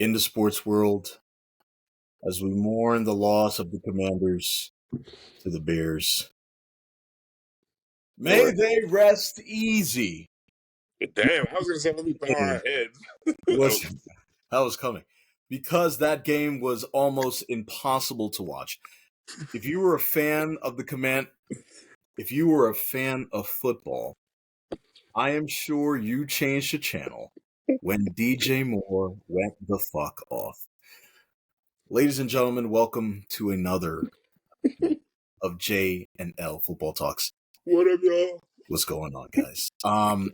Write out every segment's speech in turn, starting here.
in the sports world as we mourn the loss of the Commanders to the Bears. May they rest easy. Damn, I was going to say, let me bow our heads. That was coming. Because that game was almost impossible to watch. If you were a fan of if you were a fan of football, I am sure you changed the channel when DJ Moore went the fuck off. Ladies and gentlemen, welcome to another of J and L Football Talks. What up, y'all? What's going on, guys?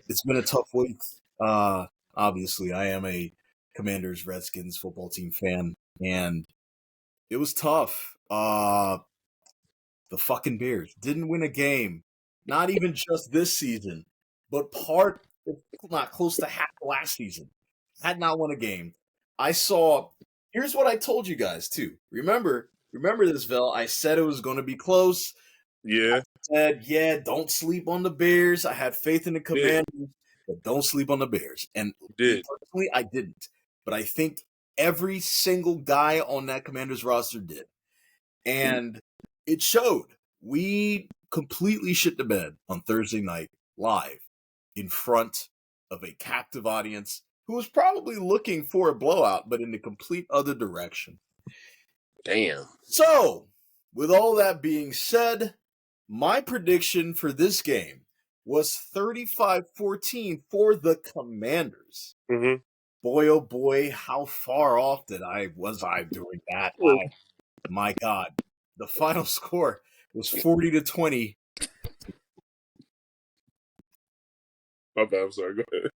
It's been a tough week. Obviously, I am a Commanders Redskins football team fan, and it was tough. The fucking Bears didn't win a game, not even just this season, but not close to half last season. Had not won a game. Here's what I told you guys too. Remember this, Vel. I said it was going to be close. Yeah. I said, don't sleep on the Bears. I had faith in the Commanders, but don't sleep on the Bears. And personally, I didn't. But I think every single guy on that Commanders roster did. And it showed. We completely shit the bed on Thursday night live in front of a captive audience who was probably looking for a blowout, but in the complete other direction. Damn. So, with all that being said, my prediction for this game was 35-14 for the Commanders. Mm-hmm. Boy, oh boy, how far off was I doing that? My God. The final score was 40-20. My bad, I'm sorry, go ahead.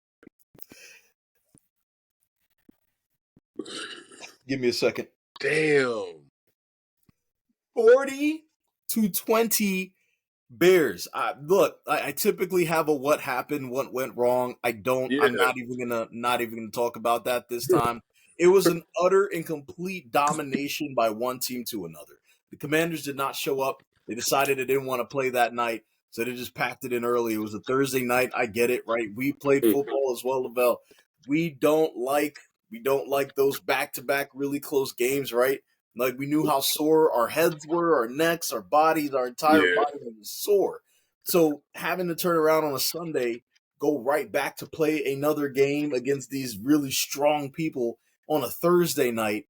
Give me a second. Damn. 40-20 Bears. I typically have a what happened, what went wrong. I'm not even gonna talk about that this time. It was an utter and complete domination by one team to another. The Commanders did not show up. They decided they didn't want to play that night, so they just packed it in early. It was a Thursday night. I get it, right? We played football as well, Lavelle. We don't like those back-to-back really close games, right? Like, we knew how sore our heads were, our necks, our bodies, our entire body was sore. So having to turn around on a Sunday, go right back to play another game against these really strong people on a Thursday night,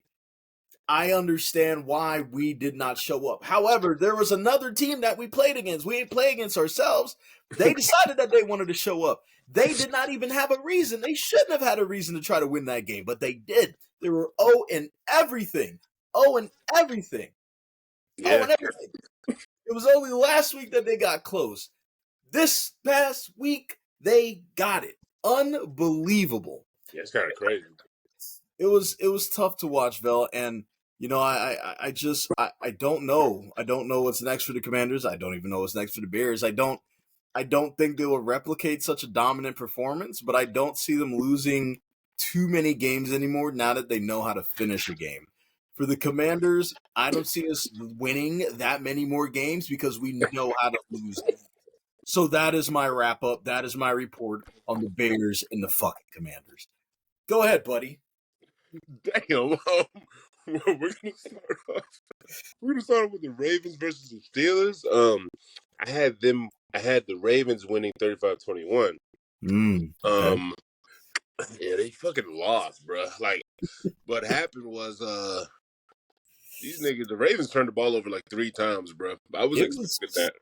I understand why we did not show up. However, there was another team that we played against. We ain't play against ourselves. They decided that they wanted to show up. They did not even have a reason. They shouldn't have had a reason to try to win that game, but they did. They were 0 in everything. Yeah. It was only last week that they got close. This past week, they got it. Unbelievable. Yeah, it's kind of crazy. It was tough to watch, Vel, and I don't know. I don't know what's next for the Commanders. I don't even know what's next for the Bears. I don't think they will replicate such a dominant performance, but I don't see them losing too many games anymore now that they know how to finish a game. For the Commanders, I don't see us winning that many more games because we know how to lose. So that is my wrap-up. That is my report on the Bears and the fucking Commanders. Go ahead, buddy. Damn. We're gonna start off with the Ravens versus the Steelers. I had the Ravens winning 35-21. Okay. Yeah, they fucking lost, bro. Like, what happened was these niggas, the Ravens turned the ball over like 3 times, bro. I was expecting that.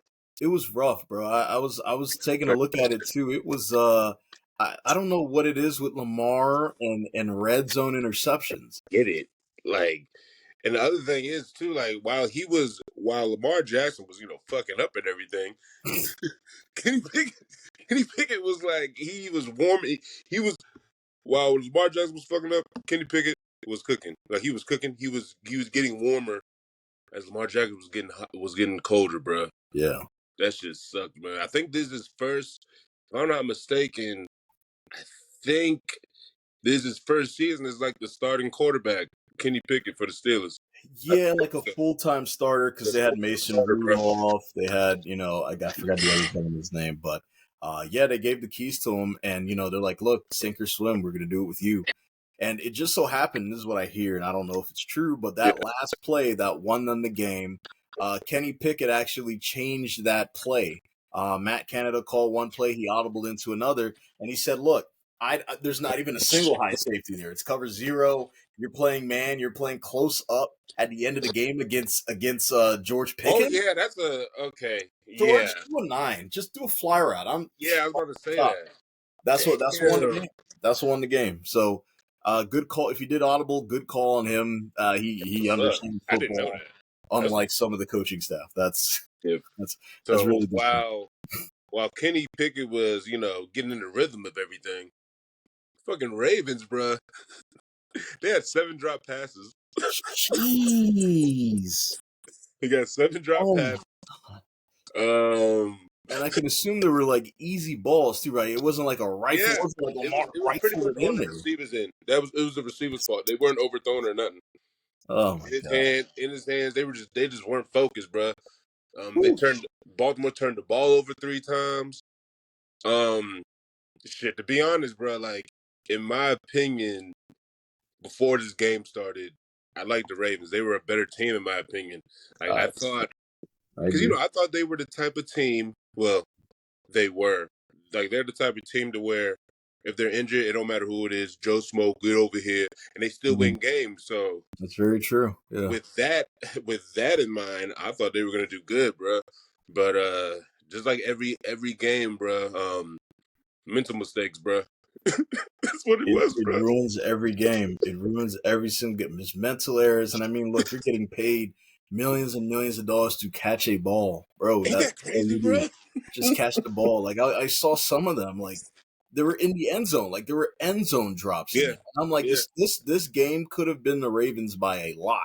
It was rough, bro. I was taking a look at it too. It was I don't know what it is with Lamar and red zone interceptions. Get it. Like, and the other thing is too, like, while Lamar Jackson was, fucking up and everything, Kenny Pickett was like, he was warm. He was, while Lamar Jackson was fucking up, Kenny Pickett was cooking. Like, he was cooking. He was getting warmer as Lamar Jackson was getting colder, bro. Yeah. That shit sucked, man. I think this is first, if I'm not mistaken, I think this is his first season as like the starting quarterback, Kenny Pickett, for the Steelers. Yeah, like a full-time starter because they had Mason Rudolph. They had, I forgot the other gentleman's name, but they gave the keys to him, and they're like, look, sink or swim, we're gonna do it with you. And it just so happened, this is what I hear, and I don't know if it's true, but that last play that won them the game, Kenny Pickett actually changed that play. Matt Canada called one play, he audibled into another, and he said, look, there's not even a single high safety there. It's cover zero. You're playing man. You're playing close up at the end of the game against George Oh Pickens. yeah, that's okay. George, Yeah, do a 9. Just do a fly route. yeah. I was about to say Stop. that. That's what won the Damn, game. That's what won the game. So, good call. If you did audible, good call on him. that's He what's up. understands I didn't know football, that. That's unlike some of the coaching staff. yeah. That's So really good. while Kenny Pickett was getting in the rhythm of everything, fucking Ravens, bruh, they had 7 drop passes. Jeez. They got 7 drop Oh my passes. god. Um, And I can assume they were like easy balls too, right? It wasn't like a rifle. yeah, It wasn't like it Lamar was pretty rifled much it on in the there. receivers end. It was the receivers' fault. They weren't overthrown or nothing. Oh my god. In his hands, they just weren't focused, bruh. Whew. Baltimore turned the ball over 3 times. Um, shit. To be honest, bro, like in my opinion, before this game started, I liked the Ravens. They were a better team, in my opinion. Like I thought, I because agree. I thought they were the type of team. Well, they were like they're the type of team to where if they're injured, it don't matter who it is. Joe Smoke, good over here, and they still Mhm. win games. So That's very true. Yeah. with that, with that in mind, I thought they were gonna do good, bro. But just like every game, bro, mental mistakes, bro. That's what it was, It bro. ruins every game. It ruins every single game. There's mental errors, and I mean, look, you're getting paid millions and millions of dollars to catch a ball, bro. Ain't That's that all crazy, you do. bro? Just catch the ball. Like I saw some of them, like they were in the end zone. Like there were end zone drops in Yeah, there. And I'm like, yeah, this game could have been the Ravens by a lot.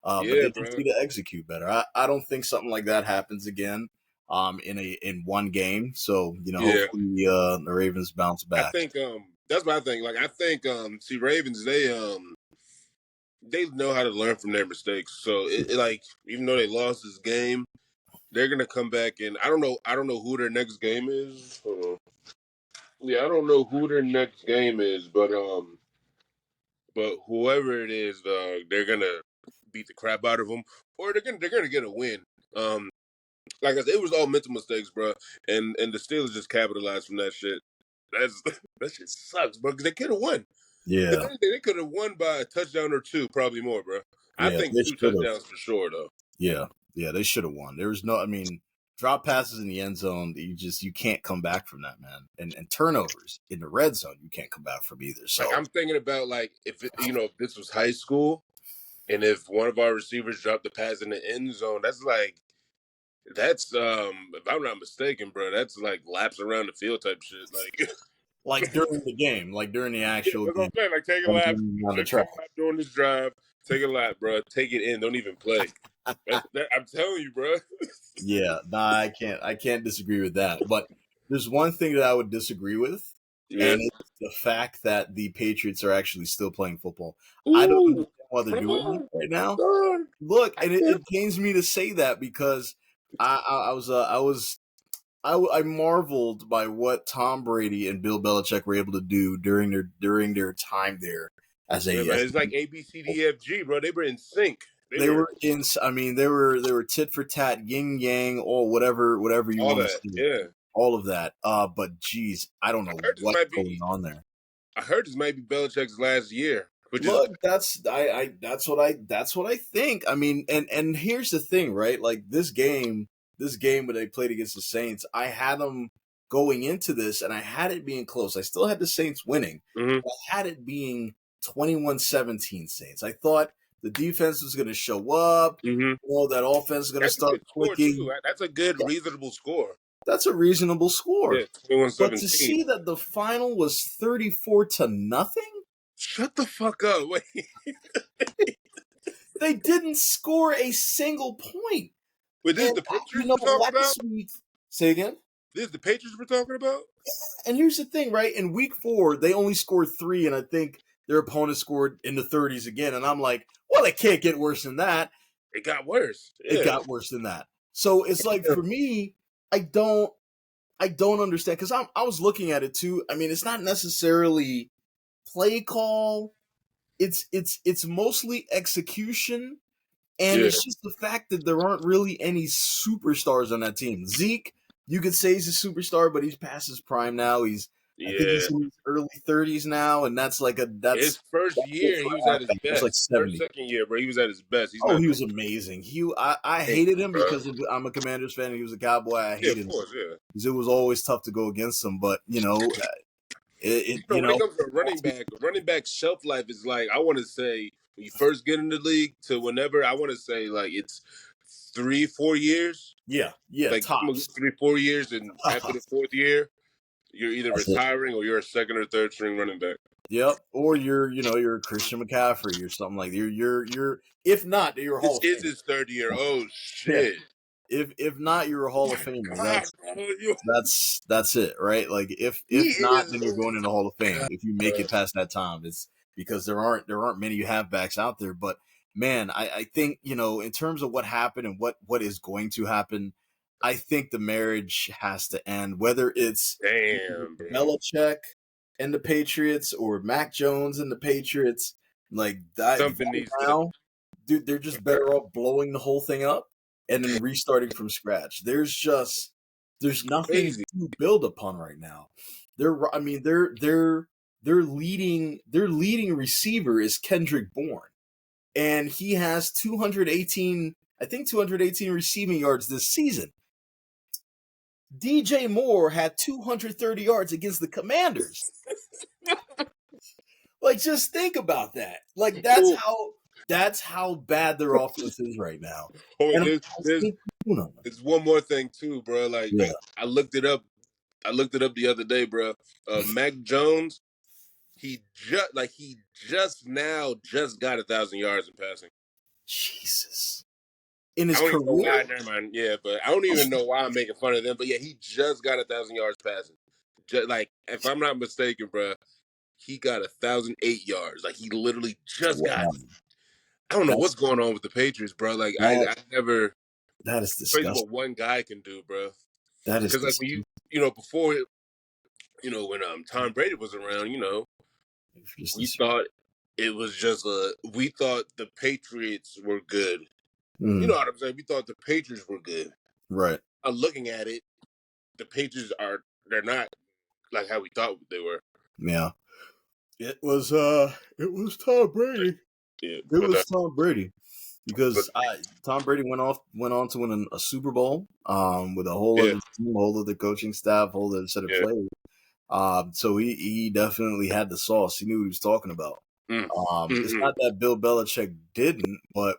But yeah, they just bro. need to execute better. I don't think something like that happens again. In one game. So Yeah, hopefully the Ravens bounce I back. think that's what I think. Like I think see Ravens they know how to learn from their mistakes. So like even though they lost this game, they're gonna come back and I don't know who their next game is. Hold on. Yeah, I don't know who their next game is, but whoever it is, they're gonna beat the crap out of them, or they're gonna get a win. Um, like I said, it was all mental mistakes, bro, and the Steelers just capitalized from that shit. That's that shit sucks, bro. Because they could have won. If Yeah. anything, they could have won by a touchdown or two, probably more, bro. I Yeah, think they 2 should have. touchdowns for sure, though. Yeah, yeah, they should have won. There was no, I mean, drop passes in the end zone. You can't come back from that, man. And turnovers in the red zone, you can't come back from either. Like So I'm thinking about like if this was high school, and if one of our receivers dropped the pass in the end zone, that's if I'm not mistaken, bro, that's like laps around the field type shit. Like like during the game, like during the yeah, actual that's what game, I'm saying. Like take a lap, on the take track. a lap during this drive, take a lap, bro. Take it in, don't even play. I'm telling you, bro. Yeah, nah, I can't disagree with that. But there's one thing that I would disagree with, Yeah. and it's the fact that the Patriots are actually still playing football. I don't Ooh, understand why they're doing that right now. dog. Look, I and can't. it pains me to say that because I marveled by what Tom Brady and Bill Belichick were able to do during their time there as Yeah, a man. It's like A B C D F G, bro. They were in sync. They they were were in. I mean, they were tit for tat, yin yang, or whatever you all want to that. say, Yeah. all of that. But geez, I don't I know heard this what's might going be. on there. I heard this might be Belichick's last year, which is Look, that's what I think. I mean, and here's the thing, right? Like this game when they played against the Saints, I had them going into this, and I had it being close. I still had the Saints winning. hmm But I had it being 21-17 Saints. I thought the defense was going to show up. hmm That offense is going to That's a start good score too. clicking. That's a good, Yeah, reasonable score. that's a reasonable score. Yeah, 21 But to 17. see that the final was 34-0, Shut the fuck up. Wait. they didn't score a single point. Wait, this is And the Patriots we're talking about? last week, say again. This is the Patriots we're talking about? And here's the thing, right? In week 4, they only scored 3, and I think their opponent scored in the 30s again. And I'm like, well, it can't get worse than that. It got worse. It Yeah. got worse than that. So it's like for me, I don't understand because I was looking at it too. I mean, it's not necessarily play call. it's mostly execution, and Yeah, it's just the fact that there aren't really any superstars on that team. Zeke, you could say he's a superstar, but he's past his prime now. I think yeah. he's in his early 30s now, and that's like His that's first good year, for he was a at his halfback. That's like best. First, 70. second year, bro, he was at his best. He's Oh, not he there. was amazing. I Damn, hated him bro. because I'm a Commanders fan. And he was a Cowboy. I Yeah, of hated him course, yeah. because it was always tough to go against him. But When it comes to a running back shelf life is like, I want to say when you first get in the league to whenever, I want to say like it's 3-4 years. yeah, Like tops. 3-4 years, and after the fourth year, you're either That's it. retiring or you're a second or third string running back. Yep. Or you're a Christian McCaffrey or something like that. You're if not, you're a Hall This of is Famer. his third year. Oh Yeah. shit! If not, you're a Hall Oh of Famer. my god, bro, That's it, right? Like he if not, is. then you're Oh going in the Hall of my Fame. god, If you make bro. it past that time, it's because there aren't many halfbacks out there. But man, I think in terms of what happened and what is going to happen, I think the marriage has to end. Whether it's Damn, bro. Belichick and the Patriots or Mac Jones and the Patriots, like that Something right needs to. now, dude, they're just better off blowing the whole thing up and then restarting from scratch. There's nothing Crazy. to build upon right now. I mean, their leading receiver is Kendrick Bourne, and he has 218, I think 218 receiving yards this season. DJ Moore had 230 yards against the Commanders. Like, just think about that. Like, Oh, that's how bad their offense is right now. oh, And there's I there's think Kuno. there's one more thing too, bro. Like Yeah. I looked it up. I looked it up the other day, bro. Mac Jones, he just now just got 1,000 yards in passing. Jesus. In I his don't even know why. career? Never mind. Yeah, but I don't even know why I'm making fun of them. But yeah, he just got 1,000 yards passing. Just, like if I'm not mistaken, bro, he got 1,008 yards. Like he literally just got. Wow. I don't know what's That's going on with the Patriots, bro. Like that I never. that is It's crazy what disgusting. one guy can do, bro. That is Because like when disgusting. before when Tom Brady was around, we Just thought it was just we thought the Patriots were good. You know mm, what I'm saying? We thought the Patriots were good. right. Looking at it, the Patriots they're not like how we thought they were. Yeah. It was Tom Brady. Yeah, It but was Tom Brady. but Because Tom Brady went on to win a Super Bowl with a whole yeah, other team, whole other coaching staff, whole other set of yeah. players. So he definitely had the sauce. He knew what he was talking about. Mm, It's mm-mm. not that Bill Belichick didn't, but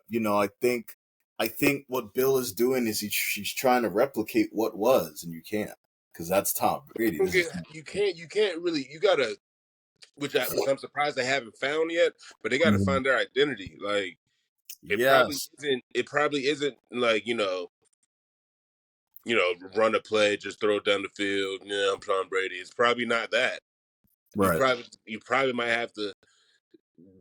I think what Bill is doing is he's trying to replicate what was, and you can't because that's Tom Brady. This is You can't really. You gotta, which I'm surprised they haven't found yet. But they got to Mhm. find their identity. Like it probably Yes, isn't. It probably isn't like run a play, just throw it down the field. Yeah, I'm Tom Brady. It's probably not that. right. You probably might have to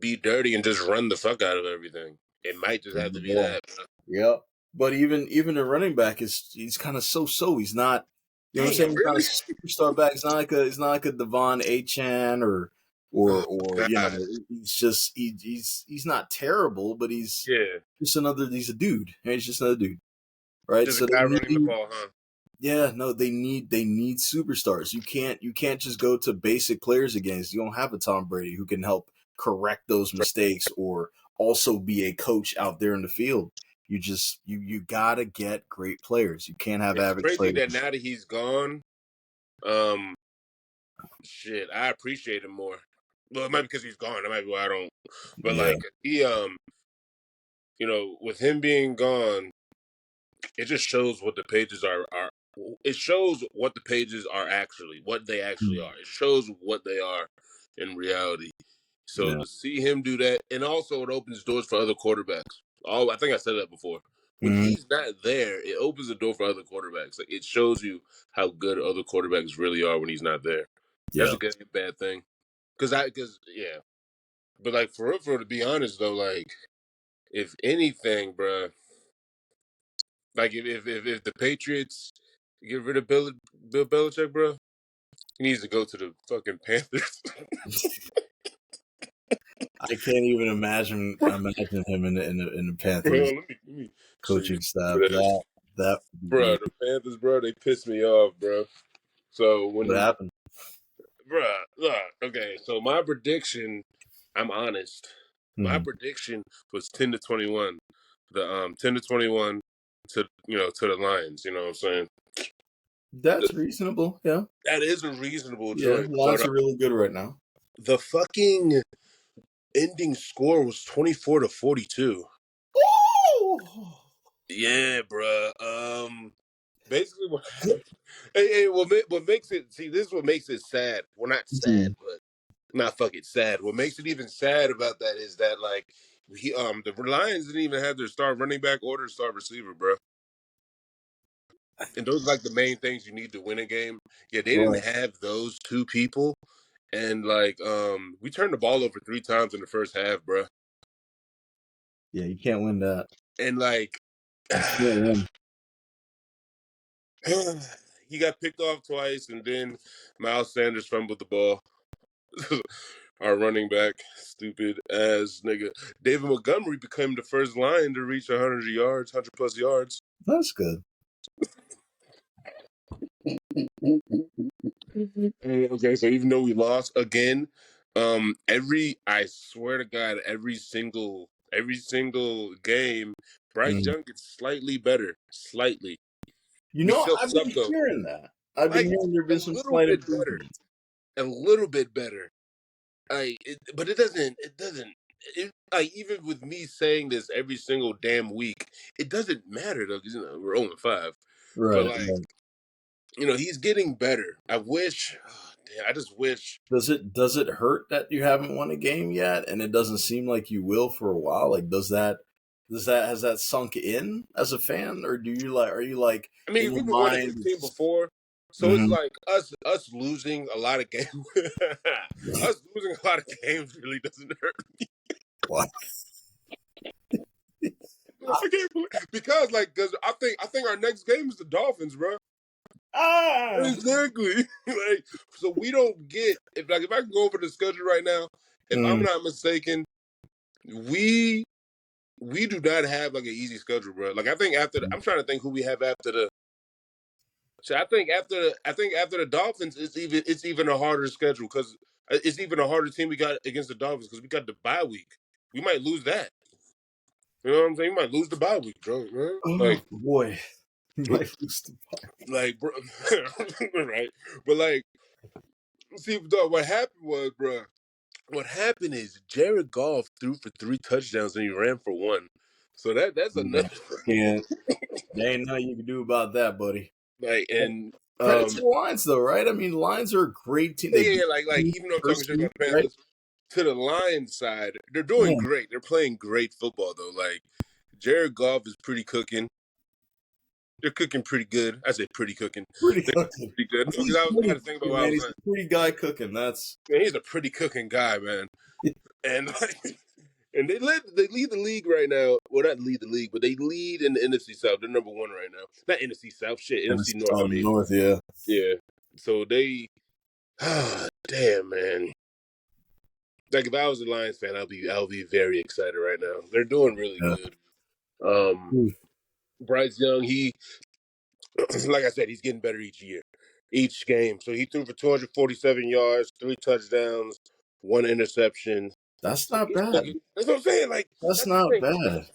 be dirty and just run the fuck out of everything. It might just Run have the to be ball. that. Yep. But even the running back he's kind of so. He's not. You know what I'm saying? Damn, He's not really? a superstar back. It's not like a Devon Achan Oh or God. he's just he's not terrible, but he's Yeah. just another. He's a dude. He's just another dude, right? Just a So they guy running the need. ball, huh? Yeah, no, they need superstars. You can't just go to basic players against. You don't have a Tom Brady who can help correct those mistakes or also be a coach out there in the field. You gotta get great players. You can't have It's average crazy players. that now that he's gone, um, shit, I appreciate him more. Well, it might be because he's gone. It might be why I don't. But Yeah, like with him being gone, it just shows what the pages are. It shows what the pages are actually, what they actually mm, are. It shows what they are in reality. So yeah, to see him do that, and also it opens doors for other quarterbacks. Oh, I think I said that before. When hmm, he's not there, it opens the door for other quarterbacks. Like it shows you how good other quarterbacks really are when he's not there. That's yeah. a good and bad thing. Because yeah, but like for real, to be honest though, like if anything, bruh, like if the Patriots get rid of Bill Belichick, bro, he needs to go to the fucking Panthers. I can't even imagine him in the Bro, Panthers let me show you coaching this staff. stupid ass. That would Bro, be the Panthers, bro, they pissed me off, bro. So what when, happened. bro, look, okay, so my prediction, I'm honest. My Hmm. prediction was 10-21. The 10-21 to to the Lions. You know what I'm saying? That's reasonable. Yeah, That is a reasonable yeah. joint, but Lions are really good right now. the fucking ending score was 24-42. Oh, Yeah, bruh. Basically, what hey, what makes it see this is what makes it sad. Well, not sad, Mhm. but not fucking sad. What makes it even sad about that is that like the Lions didn't even have their star running back or their star receiver, bro. And those are like the main things you need to win a game. Yeah, they didn't Right. have those two people, and like we turned the ball over 3 times in the first half, bro. Yeah, you can't win that. And like You can't win. he got picked off twice, and then Miles Sanders fumbled the ball. Our running back, stupid ass nigga. David Montgomery became the first Lion to reach 100 yards, 100 plus yards. That's good. Okay, so even though we lost again, I swear to God, every single game, Bryce Mm. Young gets slightly better, slightly. We still I've suck been though, hearing that. I've been like hearing there've a been some little slight bit better, improvements. a little bit better. But it doesn't. Like even with me saying this every single damn week, it doesn't matter though. 'Cause, we're 0-5, but Right, like right. he's getting better. I wish. Damn, I just wish. Does it hurt that you haven't won a game yet, and it doesn't seem like you will for a while? Like, does that has that sunk in as a fan, or do you like are you like I in mean, your we've won mind? against team before, so it's Mhm. like us losing a lot of games. Us losing a lot of games really doesn't hurt. What? I can't because because I think our next game is the Dolphins, bro. Ah. Exactly. Like, so we don't get if I can go over the schedule right now, if I'm Mm. not mistaken, we we do not have like an easy schedule, bro. Like I think I'm trying to think who we have after the. So I think after the Dolphins, it's even a harder schedule because it's even a harder team we got against the Dolphins because we got the bye week. We might lose that. You know what I'm saying? We might lose the bye week, bro. Man. Oh boy, you might lose the fight. Bro, right? But like, see, dog, what happened was, bro. What happened is Jared Goff threw for 3 touchdowns and he ran for one. So that's Yeah, enough. can't. There ain't nothing you can do about that, buddy. Like and Credit to the Lions, though, right? I mean, Lions are a great team. They yeah, beat like the even though I'm talking first shit week, about the right? Panthers, to the Lions side, they're doing Man, great. They're playing great football though. Like Jared Goff is pretty cooking. They're cooking pretty good. I say pretty cooking. pretty They're cooking. pretty good. No, He's because I had pretty to think about cooking, what I man. was He's saying. a pretty guy cooking. That's Man, he's a pretty cooking guy, man. And like, and they lead the league right now. Well, not lead the league, but they lead in the NFC South. They're number one right now. Not NFC South, shit. NFC North. I mean, North, yeah. yeah. So they, damn man. Like if I was a Lions fan, I'll be very excited right now. They're doing really Yeah. good. Um, Ooh, Bryce Young, he, like I said, he's getting better each year, each game. So he threw for 247 yards, 3 touchdowns, 1 interception. that's So not he's bad. cooking. That's what I'm saying. Like That's that's the not thing. He's bad.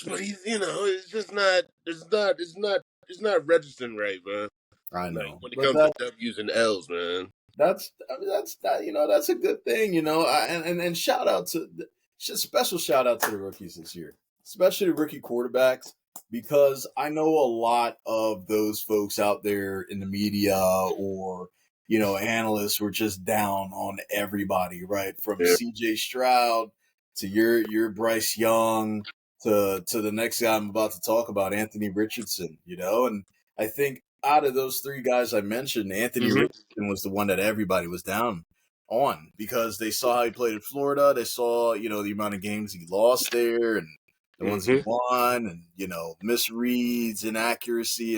cooking. But it's just not. It's not registering right, man. I Like know, when it but comes to W's and L's, man. that's that. That's a good thing. And shout out to special shout out to the rookies this year, especially the rookie quarterbacks, because I know a lot of those folks out there in the media or analysts were just down on everybody, right? From Yeah. C.J. Stroud to your Bryce Young to the next guy I'm about to talk about, Anthony Richardson. And I think out of those three guys I mentioned, Anthony Mm-hmm. Richardson was the one that everybody was down on because they saw how he played in Florida. They saw, the amount of games he lost there and the ones he Mm-hmm. won and, misreads, inaccuracy.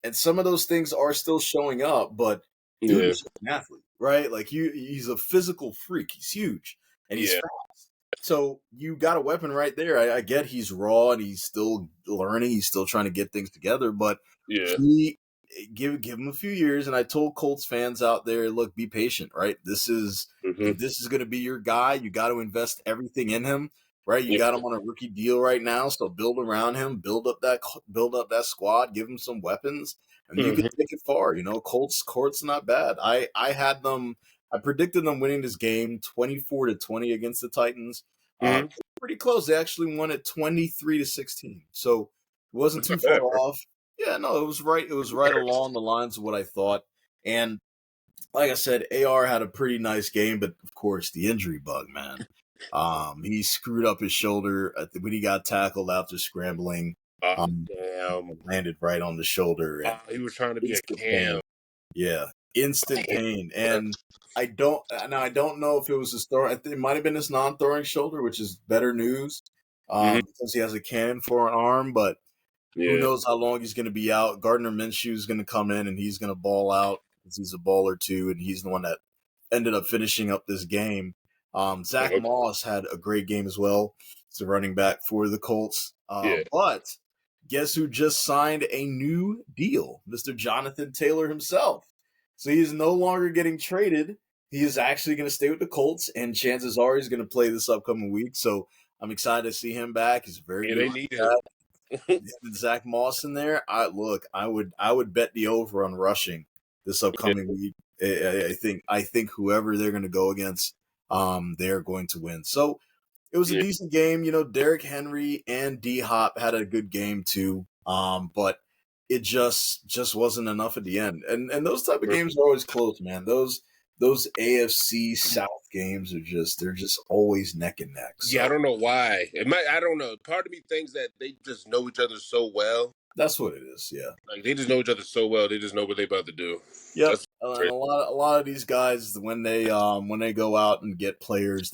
And some of those things are still showing up, but dude Yeah. is just an athlete, right? Like he's a physical freak. He's huge. and he's Yeah. fast. So you got a weapon right there. I get he's raw and he's still learning. He's still trying to get things together, but Yeah. he give him a few years. And I told Colts fans out there, look, be patient. Right, this is Mm-hmm. if this is going to be your guy, you got to invest everything in him. Right, you Yeah. got him on a rookie deal right now, so build around him, build up that squad, give him some weapons, and you can Mm-hmm. take it far. You know, Colts not bad. I had them. I predicted them winning this game 24-20 against the Titans. Mm-hmm. Pretty close. They actually won it 23-16. So it wasn't That's too not far bad, bro. off. Yeah, no, it was right. It was right along the lines of what I thought. And like I said, AR had a pretty nice game, but of course the injury bug, man. He screwed up his shoulder when he got tackled after scrambling. Oh, Um, damn. landed right on the shoulder and He was trying to be a instant cam. pain. Yeah, instant pain. And I don't know if it was his throw. I think it might have been his non-throwing shoulder, which is better news, Mm-hmm. because he has a cannon for an arm. But who Yeah. knows how long he's going to be out? Gardner Minshew is going to come in and he's going to ball out because he's a baller too, and he's the one that ended up finishing up this game. Zach Okay. Moss had a great game as well. It's a running back for the Colts. Yeah. But guess who just signed a new deal? Mr. Jonathan Taylor himself. So he is no longer getting traded. He is actually going to stay with the Colts, and chances are he's going to play this upcoming week. So I'm excited to see him back. He's a very Yeah, good they running need him. back. Zach Moss in there. I would bet the over on rushing this Yeah. upcoming week. I think whoever they're going to go against, they're going to win. So it was a Yeah. decent game. You know, Derrick Henry and D Hop had a good game too. But it just wasn't enough at the end. And those type of games are always close, man. Those AFC South games they're just always neck and neck. Yeah, I So don't know why. I don't know. Part of me thinks that they just know each other so well. that's what it is. Yeah. Like they just know each other so well. They just know what they about to do. Yep. That's And crazy. a lot of these guys when they go out and get players,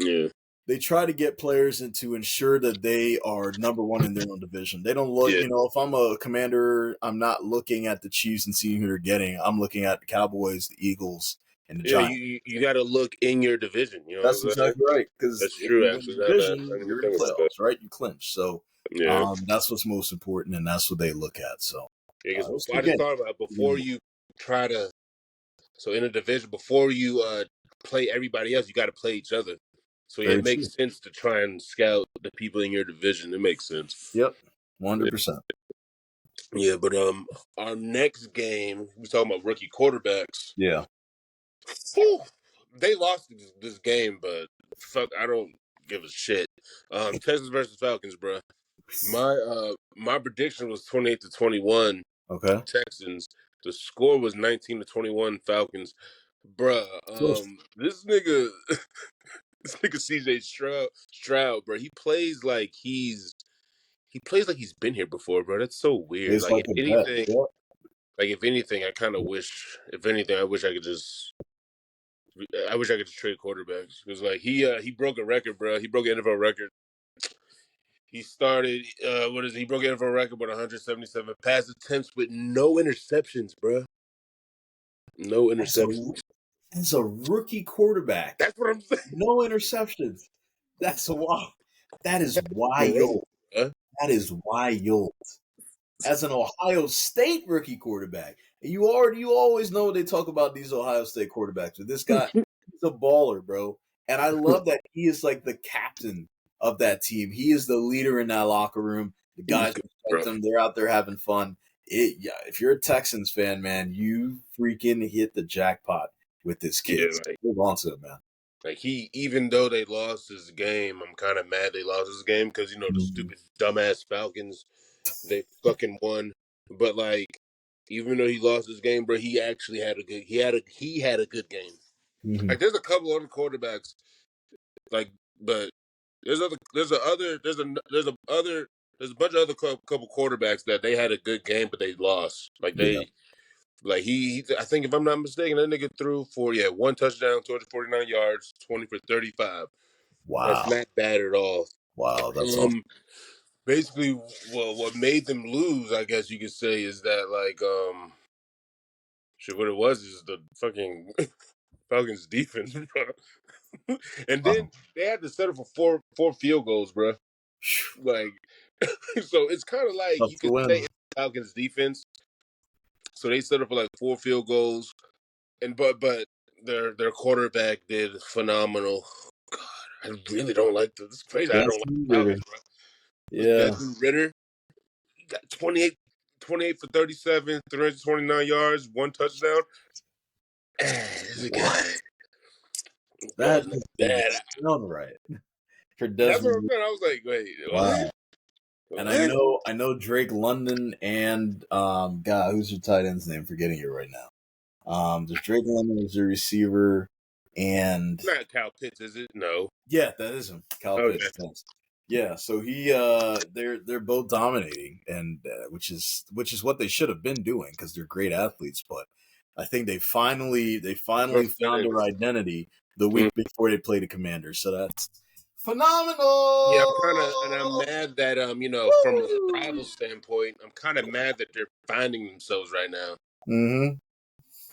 Yeah. they try to get players and to ensure that they are number one in their own division. They don't look, Yeah. you know, if I'm a commander, I'm not looking at the Chiefs and seeing who they're getting. I'm looking at the Cowboys, the Eagles, and the Yeah, Giants. you got to look in your division. You know That's what I'm saying? exactly right. Because That's if true. you win Actually, the now that I division, didn't even you're in the think about that. playoffs, right? You clinch. So Yeah. that's what's most important, and that's what they look at. So Because it was a I good just game. thought about it, Good game. before you try to. So in a division, before you play everybody else, you got to play each other. So yeah, Very it true. makes sense to try and scout the people in your division. It makes sense. Yep. Yeah, 100%. yeah, but our next game, we talking about rookie quarterbacks. Yeah. Whew, they lost this game, but fuck, I don't give a shit. Texans versus Falcons, bro. My prediction was 28-21 Okay. Texans. The score was 19-21 Falcons. Bruh, Close. this nigga, this nigga CJ Stroud, bro. He plays like he's been here before, bro. That's so weird. Tastes like a bet. Yep. Like if anything, I kind of wish. If anything, I wish I could just. I wish I could just trade quarterbacks because like he broke a record, bro. He broke an NFL record. He started what is it? He broke an NFL record with 177 pass attempts with no interceptions, bro. No As a interceptions. as a rookie quarterback, That's what I'm saying. no interceptions. That's wild. That is Crazy, wild. huh? That is wild. As an Ohio State rookie quarterback, and you always know they talk about these Ohio State quarterbacks, but this guy, he's a baller, bro. And I love that he is like the captain of that team. He is the leader in that locker room. The He's guys good, respect bro. him. They're out there having fun. Yeah, if you're a Texans fan, man, you freaking hit the jackpot with this kid. Yeah, Hold on to it, man. like he, even though they lost this game, I'm kind of mad they lost this game because the Mhm. stupid dumbass Falcons, they fucking won. But like, even though he lost this game, bro, he actually had a good. He had a good game. Mhm. Like, there's a couple other quarterbacks, like, but there's a bunch of other couple quarterbacks that they had a good game, but they lost. Yeah. Like I think if I'm not mistaken, that nigga threw for one touchdown, 249 yards, 20 for 35. That's Wow. not bad at all. Wow. That's awesome. Um, Basically, well, what made them lose, I guess you could say, is that like shit. What it was is the fucking Falcons defense, bro. And Wow. then they had to settle for four field goals, bro. Like, so it's kind of like Tough you to could say win. it's Falcons defense. So they settled for like 4 field goals, and but their quarterback did phenomenal. God, I really don't like this. It's crazy. I don't like Desmond the Falcons, Ridder. bro. With Yeah. Desmond Ritter, he got 28 for 37, 329 yards, 1 touchdown. This guy, What? That bad, just doesn't bad. sound right for That's what I'm Desmond. saying. I was like, wait, Wow. what? And What? I know Drake London and God, who's your tight end's name? Forgetting it right now. There's Drake London as a receiver, and Not Kyle Pitts, is it? No. yeah, that is him, Kyle Okay. Pitts. Yes. Yeah, so they're both dominating, and which is what they should have been doing because they're great athletes. But I think they finally found their identity the Mm. week before they played the Commanders. So that's Yeah, phenomenal. I'm mad that from a rival Woo! standpoint, I'm kind of mad that they're finding themselves right now. Mm-hmm.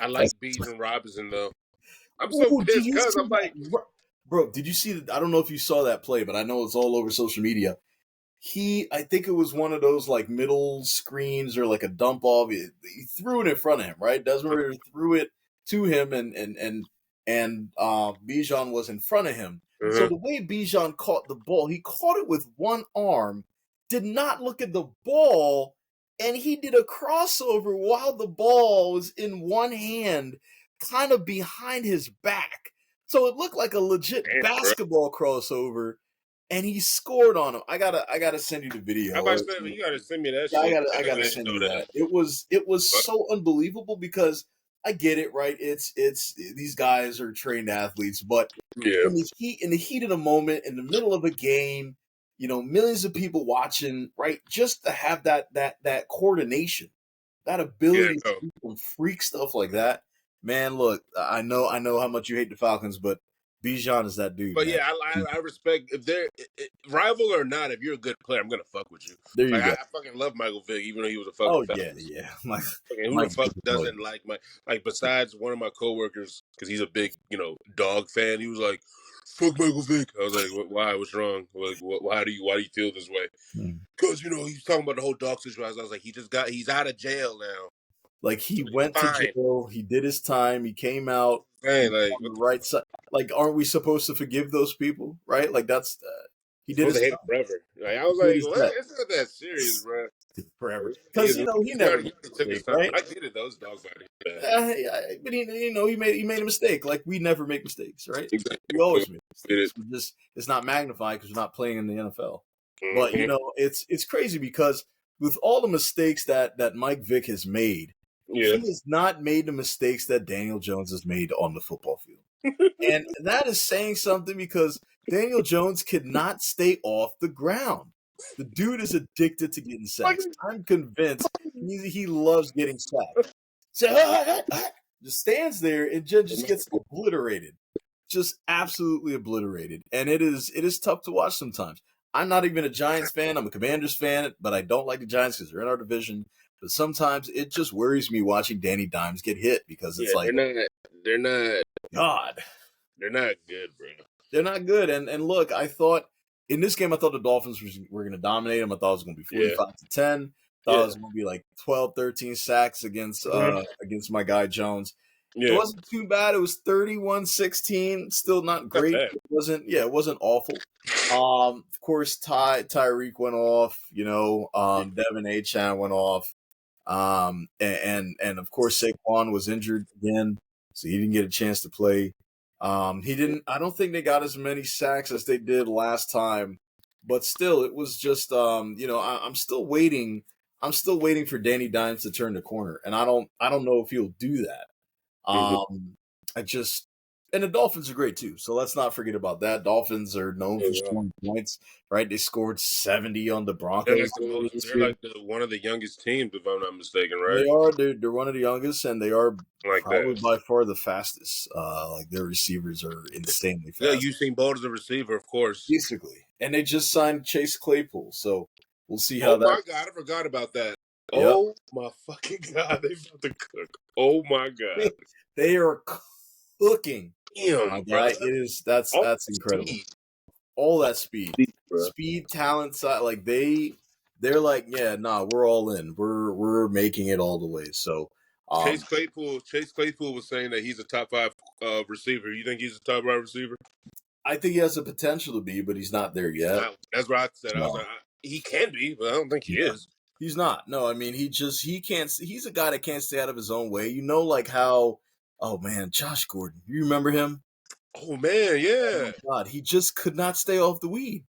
I That's, like Bees and Robinson though. I'm so ooh, did pissed you because see I'm that, like, bro? Did you see that? I don't know if you saw that play, but I know it's all over social media. I think it was one of those like middle screens or like a dump off. He threw it in front of him, right? Desmond Ridder threw it to him, and Bijan was in front of him. So uh the way Bijan caught the ball, he caught it with one arm, did not look at the ball, and he did a crossover while the ball was in one hand, kind of behind his back. So it looked like a legit damn, bro. basketball crossover, and he scored on him. I gotta send you the How video. about you gotta send me that Yeah, I shit? gotta I I gotta didn't send know you that. that. It was But, so unbelievable because I get it, right? It's these guys are trained athletes, but yeah, in the heat of the moment, in the middle of a game, millions of people watching, right? Just to have that coordination, that yeah, ability to no. do some freak stuff like that, man. Look, I know how much you hate the Falcons, but Bijan is that dude, But man. yeah, I respect if they're rival or not. If you're a good player, I'm gonna fuck with you. There Like you I, go. I fucking love Michael Vick, even though he was a fucking Oh yeah, Falcons. yeah. Mike, Fucking who the Mike fuck Vick is always- doesn't like my like? Besides one of my coworkers, because he's a big dog fan. He was like, "Fuck Michael Vick." I was like, "Why? What's wrong? Like, why do you feel this way?" Hmm. Because he's talking about the whole dog situation. I was like, he's out of jail now, Like he so he's went to fine. jail, he did his time, he came out, Hey, he was like on the what the right side. Like, aren't we supposed to forgive those people, right? Like that's he did supposed to his hate him time. forever. Like I He was did like, his what? time It's not that serious, bro. forever He because is. he never made He a already took his mistake, time. right? I get it. Those dog body bad. But he made a mistake. Like we never make mistakes, right? We Exactly. So always make get it. mistakes. It's not magnified because we're not playing in the NFL. But Mm-hmm. it's crazy because with all the mistakes that Mike Vick has made, Yeah. he has not made the mistakes that Daniel Jones has made on the football field. And that is saying something because Daniel Jones cannot stay off the ground. The dude is addicted to getting sacks. I'm convinced he loves getting sacked. So just stands there and just gets obliterated, just absolutely obliterated. And it is tough to watch sometimes. I'm not even a Giants fan. I'm a Commanders fan, but I don't like the Giants because they're in our division. But sometimes it just worries me watching Danny Dimes get hit because it's Yeah, like, they're not God, they're not good, bro. they're not good. And look, I thought in this game, I thought the Dolphins were going to dominate them. I thought it was going to be Yeah. 45-10. Thought it Yeah. was going to be like 12, 13 sacks against Mhm. against my guy Jones. It Yeah. wasn't too bad. It was 31-16. Still not Not great. bad. It wasn't awful. Of course, Tyreek went off. Devin Achan went off. And of course Saquon was injured again, so he didn't get a chance to play. He didn't. I don't think they got as many sacks as they did last time, but still, it was just I'm still waiting. I'm still waiting for Danny Dimes to turn the corner, and I don't know if he'll do that. Mhm. I just and the Dolphins are great too. So let's not forget about that. Dolphins are known for Yeah. scoring points, right? They scored 70 on the They're Broncos like the most. this They're year. like one of the youngest teams, if I'm not mistaken, They right? are. They're one of the youngest, and they are Like probably that. by far the fastest. Like their receivers are insanely Yeah, fast, Usain Bolt as a receiver, of course. basically. And they just signed Chase Claypool, so we'll see how Oh that. my god, I forgot about that. Yep, Oh my fucking god, they about to cook. Oh my god. they are cooking. Damn, bro. It is All that's incredible. speed, All all that speed, speed, bro. talent, like they're like, yeah, nah, we're all in. We're making it all the way. So, um, Chase Claypool was saying that he's a top five receiver. You think he's a top five receiver? I think he has the potential to be, but he's not there yet. That's what I said. I was No, like, he can be, but I don't think he yeah, is. he's not. No, I mean, he can't. He's a guy that can't stay out of his own way. You know, like how, oh man, Josh Gordon. You remember him? Oh man, Oh yeah. my God, he just could not stay off the weed.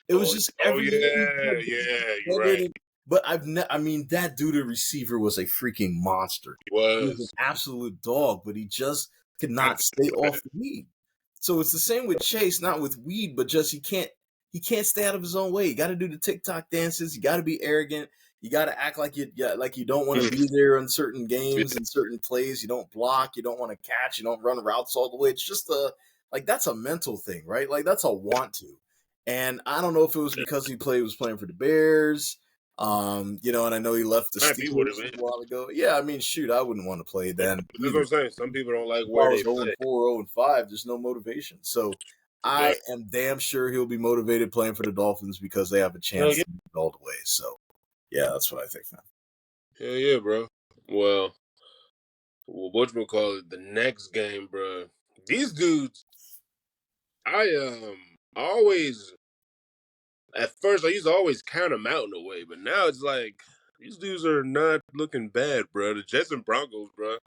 It was just Oh every year he yeah, kept getting yeah. You're suspended. right. But I mean, that dude, the receiver, was a freaking monster. He He was an was. absolute dog, but he just could I not stay off the weed. So it's the same with Chase, not with weed, but just he can't stay out of his own way. You got to do the TikTok dances. You got to be arrogant. You got to act like you don't want to be there in certain games and certain plays. You don't block. You don't want to catch. You don't run routes all the way. It's just that's a mental thing, right? Like that's a want to. And I don't know if it was because was playing for the Bears, and I know he left the Might be what it Steelers a is. while ago. Yeah, I mean, shoot, I wouldn't want to play then That's what either. I'm saying. Some people don't like If I where was they 0 play. and 4, 0 and 5, there's no motivation. So I Exactly. am damn sure he'll be motivated playing for the Dolphins because they have a Hell chance yeah. to make it all the way. So yeah, that's what I think, man. Hell yeah, bro. Well, whatchamacallit, the next game, bro. These dudes, I always at first I used to always count them out in a way, but now it's like these dudes are not looking bad, bro. The Jets and Broncos, bro.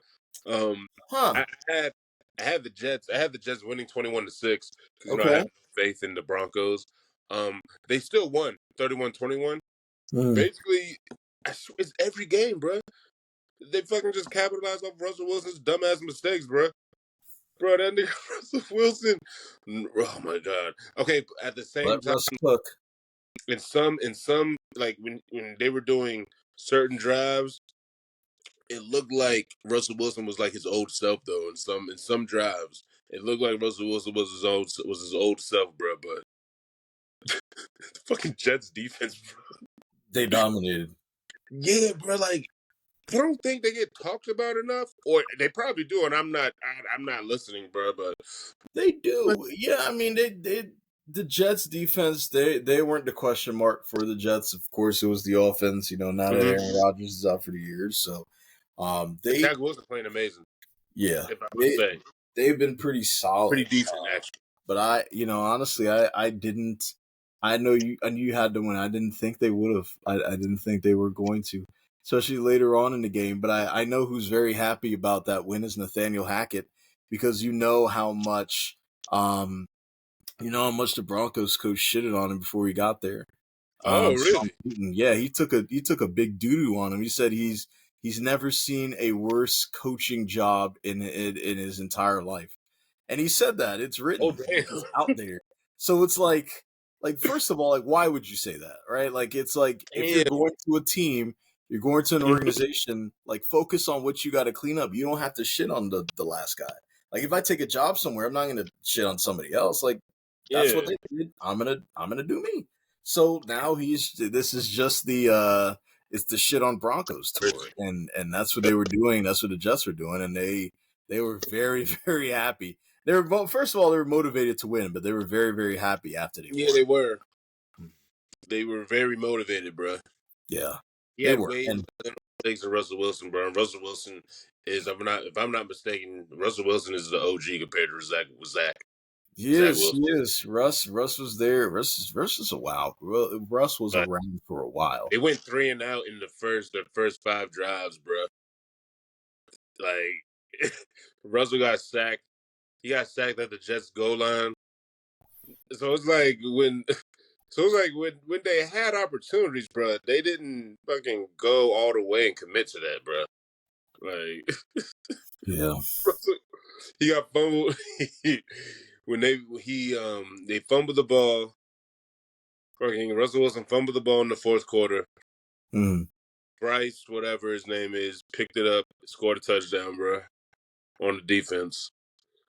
Um, Huh. I had the Jets. I had the Jets winning 21-6 because I Okay. have no faith in the Broncos. They still won 31-21. Mm. Basically, it's every game, bro. They fucking just capitalized off Russell Wilson's dumbass mistakes, bro. Bro, that nigga Russell Wilson. Oh my god. Okay, at the same Let time, Russ cook. in some like when they were doing certain drives, it looked like Russell Wilson was like his old self though. In some drives, it looked like Russell Wilson was his old self, bro. But the fucking Jets defense, bro. They dominated. Yeah, bro. Like I don't think they get talked about enough, or they probably do, and I'm not listening, bro. They But do. Yeah, I mean they the Jets defense, they weren't the question mark for the Jets. Of course, it was the offense, now that Mhm. Aaron Rodgers is out for the years. So they Zach Wilson playing amazing, yeah, if I must they say, they've been pretty pretty solid. decent actually. But honestly, I didn't. I knew you had to win. I didn't think they would have. I didn't think they were going to, especially later on in the game. But I know who's very happy about that win is Nathaniel Hackett because um you know how much the Broncos coach shitted on him before he got there. Oh, Sean really? Payton, yeah, he took a big doo doo on him. He said he's never seen a worse coaching job in his entire life. And he said that. It's Oh, written. damn. It's out there. So it's like first of all, like why would you say that, right? Like it's like if you're Damn. going to a team, you're going to an Mhm. organization, like focus on what you got to clean up. You don't have to shit on the last guy. Like if I take a job somewhere, I'm not going to shit on somebody else. Like that's what Yeah. they did. I'm gonna do me. So now this is just it's the shit on Broncos tour, and that's what they were doing. That's what the Jets were doing, and they were very very happy. They were first of all they were motivated to win, but they were very very happy after they Yeah, won. they were. They were very motivated, bro. Yeah, He they had were, way and more mistakes than Russell Wilson, bro. And Russell Wilson is, if I'm not mistaken, Russell Wilson is the OG compared to Zach he Wilson. is. Russ was there. Russ is a wow. Russ was But around for a while. they went 3-and-out in the first 5 drives, bro. Like Russell got sacked. He got sacked at the Jets goal line. So it's like when they had opportunities, bro, they didn't fucking go all the way and commit to that, bro. Like Yeah. Russell, he got fumbled when they fumbled the ball. Fucking Russell Wilson fumbled the ball in the fourth quarter. Mm. Bryce, whatever his name is, picked it up, scored a touchdown, bro, on the defense.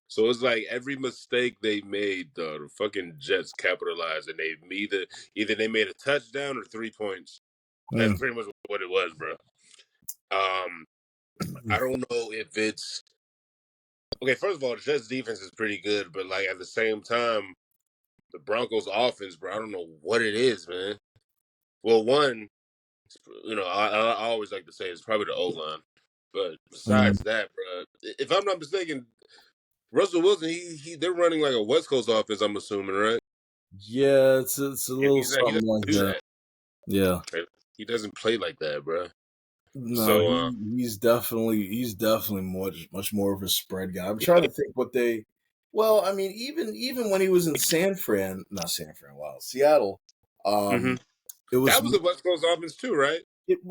So it's like every mistake they made, the fucking Jets capitalized, and they either they made a touchdown or 3 points. That's Mm. pretty much what it was, bro. I don't know if it's Okay, first of all, the Jets defense is pretty good, but like at the same time, the Broncos offense, bro, I don't know what it is, man. Well, one, I always like to say it's probably the O line, but Mm. besides that, bro, if I'm not mistaken, Russell Wilson, they're running like a West Coast offense. I'm assuming, right? Yeah, it's a And little he something doesn't like do that. that. Yeah. Right? He doesn't play like that, bro. No, So, he's definitely much more of a spread guy. I'm trying to think what they. Well, I mean, even when he was in not San Fran, wow, Seattle, hmm um, it was that was a West Coast offense too, right?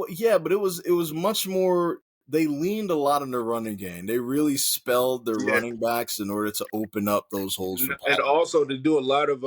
yeah, but it was much more. They leaned a lot on their running game. They really spelled their Yeah, running backs in order to open up those holes for and Patrick. also they do a lot of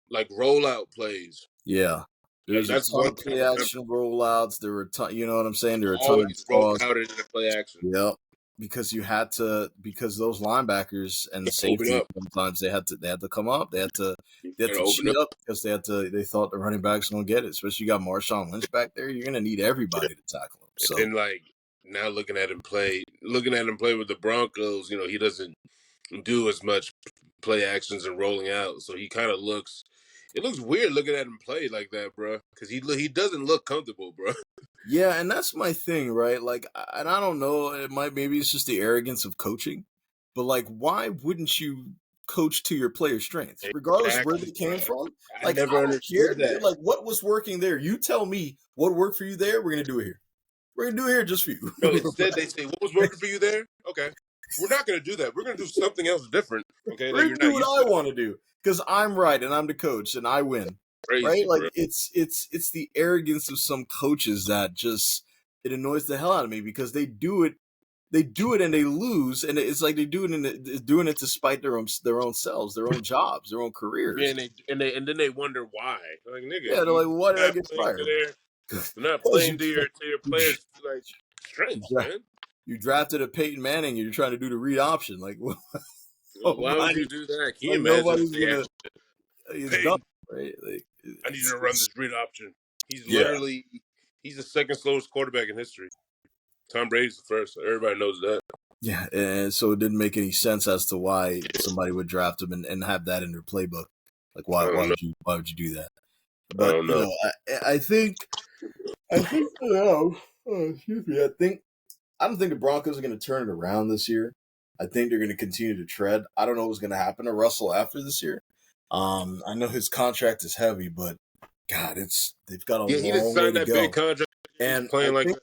like rollout plays. Yeah, there's a That's ton one of thing I play remember. action rollouts. There were a ton. You know what I'm saying? There were a ton of Always roll draws. out into the play action. Yep. Because those linebackers and the Open safety up. sometimes they had to come up. You They had gotta to open cheat up. up because they thought the running backs gonna get it. Especially you got Marshawn Lynch back there. You're gonna need everybody to tackle him. And So then like now looking at him play with the Broncos, he doesn't do as much play actions and rolling out. So he kind of it looks weird looking at him play like that, bro. Because he doesn't look comfortable, bro. yeah, and that's my thing, right? Like, and I don't know. Maybe it's just the arrogance of coaching, but like, why wouldn't you coach to your player strengths, regardless where Exactly, they bro. came from? I Like, I never don't care, understood dude. that. Like, what was working there? You tell me what worked for you there. We're gonna do it here. We're gonna do it here just for you. No, instead they say, "What was working for you there?" Okay, we're not gonna do that. We're gonna do something else different. Okay, that We're you're gonna do not what used I to. want to do because I'm right and I'm the coach and I win. Right? Crazy, Like bro. it's the arrogance of some coaches that just it annoys the hell out of me because they do it and they lose and it's like they do it doing it to spite their own selves, their own jobs, their own Yeah, careers. and then they wonder why. Like nigga, Yeah, they're like, why did I not get playing to fired? their you're not Because playing to your you, players like you, strengths, dra- man. you drafted a Peyton Manning and you're trying to do the read option. Like Why would nobody, you do that? Can you like imagine if nobody's they gonna. asked It's dumb, Peyton, right? Like I need you to run this read option. He's yeah. literally he's the second slowest quarterback in history. Tom Brady's the first. Everybody knows that. Yeah, and so it didn't make any sense as to why somebody would draft him and have that in their playbook. Like I don't know. why would you do that? I But don't know. I think excuse me. I don't think the Broncos are going to turn it around this year. I think they're going to continue to tread. I don't know what's going to happen to Russell after this year. I know his contract is heavy, but God, they've got a Yeah, he just long way signed to that big go. contract. He's And I playing like think that.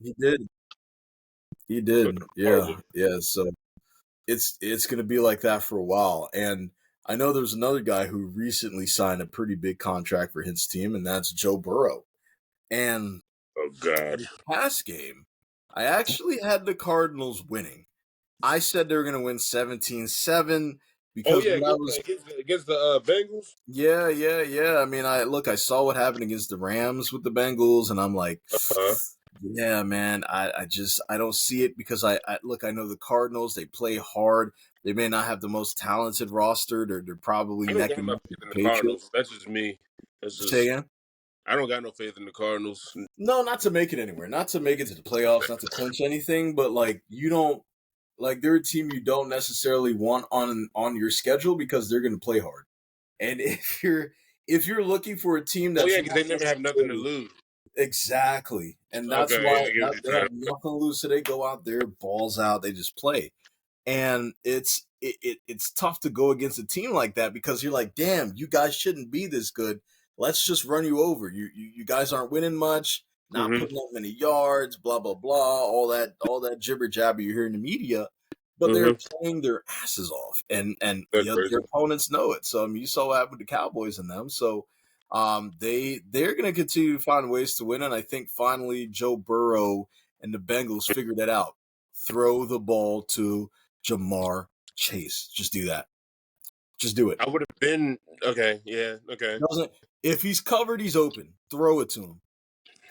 he did. He did. Yeah, yeah. So it's going to be like that for a while. And I know there's another guy who recently signed a pretty big contract for his team, and that's Joe Burrow. And Oh God. this past game, I actually had the Cardinals winning. I said they were going to win 17-7 Oh because yeah, when I was against the Bengals. yeah, yeah, yeah. I mean, I saw what happened against the Rams with the Bengals, and I'm like, Uh-huh. yeah, man. I don't see it because I look. I know the Cardinals. They play hard. They may not have the most talented roster. They're probably I don't neck got and no neck with faith the in the Patriots. Cardinals. That's just me. That's Say just again? I don't got no faith in the Cardinals. No, not to make it anywhere. Not to make it to the playoffs. Not to clinch anything. But like you don't like they're a team you don't necessarily want on your schedule because they're going to play hard. And if you're looking for a team Oh that's yeah, not because they never have nothing to necessarily lose. exactly, and that's Okay, why yeah, I get what they you're have saying. nothing to lose, so they go out there, balls out, they just play. And it's tough to go against a team like that because you're like, damn, you guys shouldn't be this good. Let's just run you over. You guys aren't winning much, not Mm-hmm. putting up many yards, blah blah blah, all that jibber jabber you hear in the media. But they're Mm-hmm. playing their asses off, and That's their crazy. opponents know it. So I mean, you saw what happened with the Cowboys and them. So they're going to continue to find ways to win, and I think finally Joe Burrow and the Bengals figured it out. Throw the ball to Jamar Chase. Just do that. Just do it. I would have been okay. Yeah. Okay. Doesn't if he's covered, he's open. Throw it to him.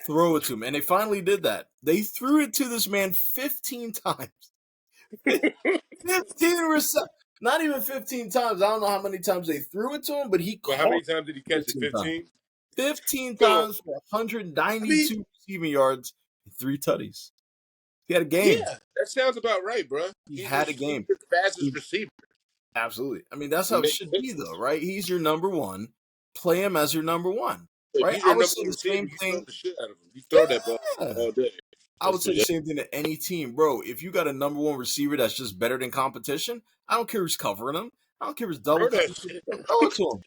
Throw it to him. And they finally did that. They threw it to this man 15 times. 15 receptions. Not even 15 times. I don't know how many times they threw it to him, but he Well, how many caught times did he catch it? 15 times. 15. 15 So times for I mean, 192 receiving yards and 3 tutties. He had a game. Yeah, that sounds about right, bro. He He's had a he's game. the fastest He, receiver. absolutely. I mean, that's He how it makes should be, though, misses. right? He's your number one. Play him as your number one, If right? he's I your would number say one the receiver, same you throw thing. the shit out of him. You throw that ball Yeah. all day. I would That's say the yeah. same thing to any team, bro. If you got a number one receiver that's just better than competition, I don't care who's covering him. I don't care if it's double Throw that coverage. shit. Throw it to him.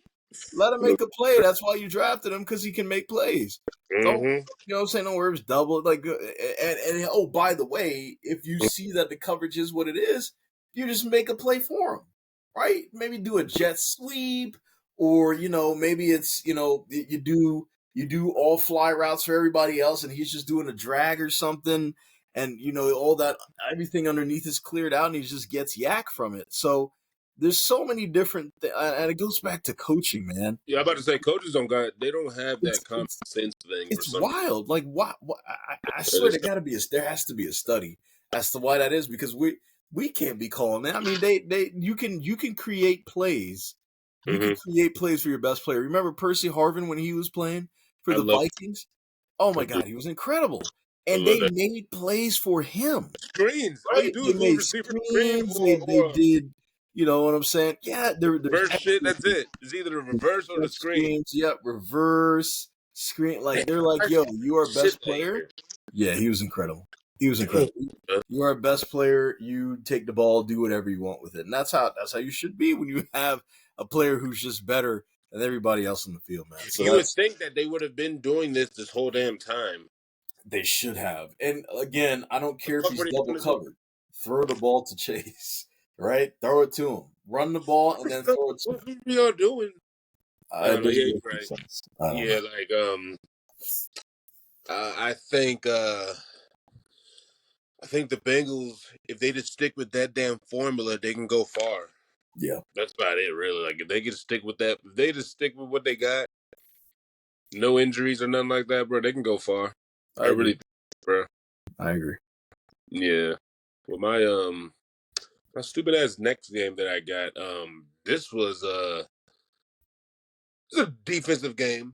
Let him make a play. That's why you drafted him, because he can make plays. Don't, Mm-hmm. you know what I'm saying? Don't worry if it's double. Like, and oh, by the way, if you see that the coverage is what it is, you just make a play for him, right? Maybe do a jet sweep, or maybe it's you do all fly routes for everybody else, and he's just doing a drag or something, and all that, everything underneath is cleared out, and he just gets yak from it. So there's so many different and it goes back to coaching, man. Yeah, I'm about to say coaches they don't have that It's common it's sense thing for it's some reason. wild. Like, what I It swear is. there has to be a study as to why that is, because we can't be calling that. I mean, they you can create plays. You can Mm-hmm. create plays for your best player. Remember Percy Harvin when he was playing for I the love. Vikings? Oh I my do. God, he was incredible. I And love they that made plays for him, screens. All you right? do They is move made receiver screen screens. or They did, you know what I'm saying? Yeah, there's reverse shit. That's it. It's either the reverse or the screen. screens. Yep, reverse screen. Damn, Like, they're like, I yo, can't you are shit best that player. year. Yeah, he was incredible. He was incredible. You are our best player. You take the ball, do whatever you want with it, and that's how you should be when you have a player who's just better than everybody else in the field, man. So You would that's think that they would have been doing this whole damn time. they should have. And again, I don't The care if fuck he's were they double doing this? covered. Throw the ball to Chase, right? Throw it to him. Run the ball and then throw it to What him. are y'all doing? I It don't know. doesn't Yeah, make you're any right. sense. I don't Yeah, know. like I think the Bengals, if they just stick with that damn formula, they can go far. Yeah, That's about it, really. Like if they can stick with that, if they just stick with what they got, no injuries or nothing like that, bro, they can go far. I I agree. really, think, bro. I agree. Yeah. Well, my stupid ass next game that I got, this was it's a defensive game,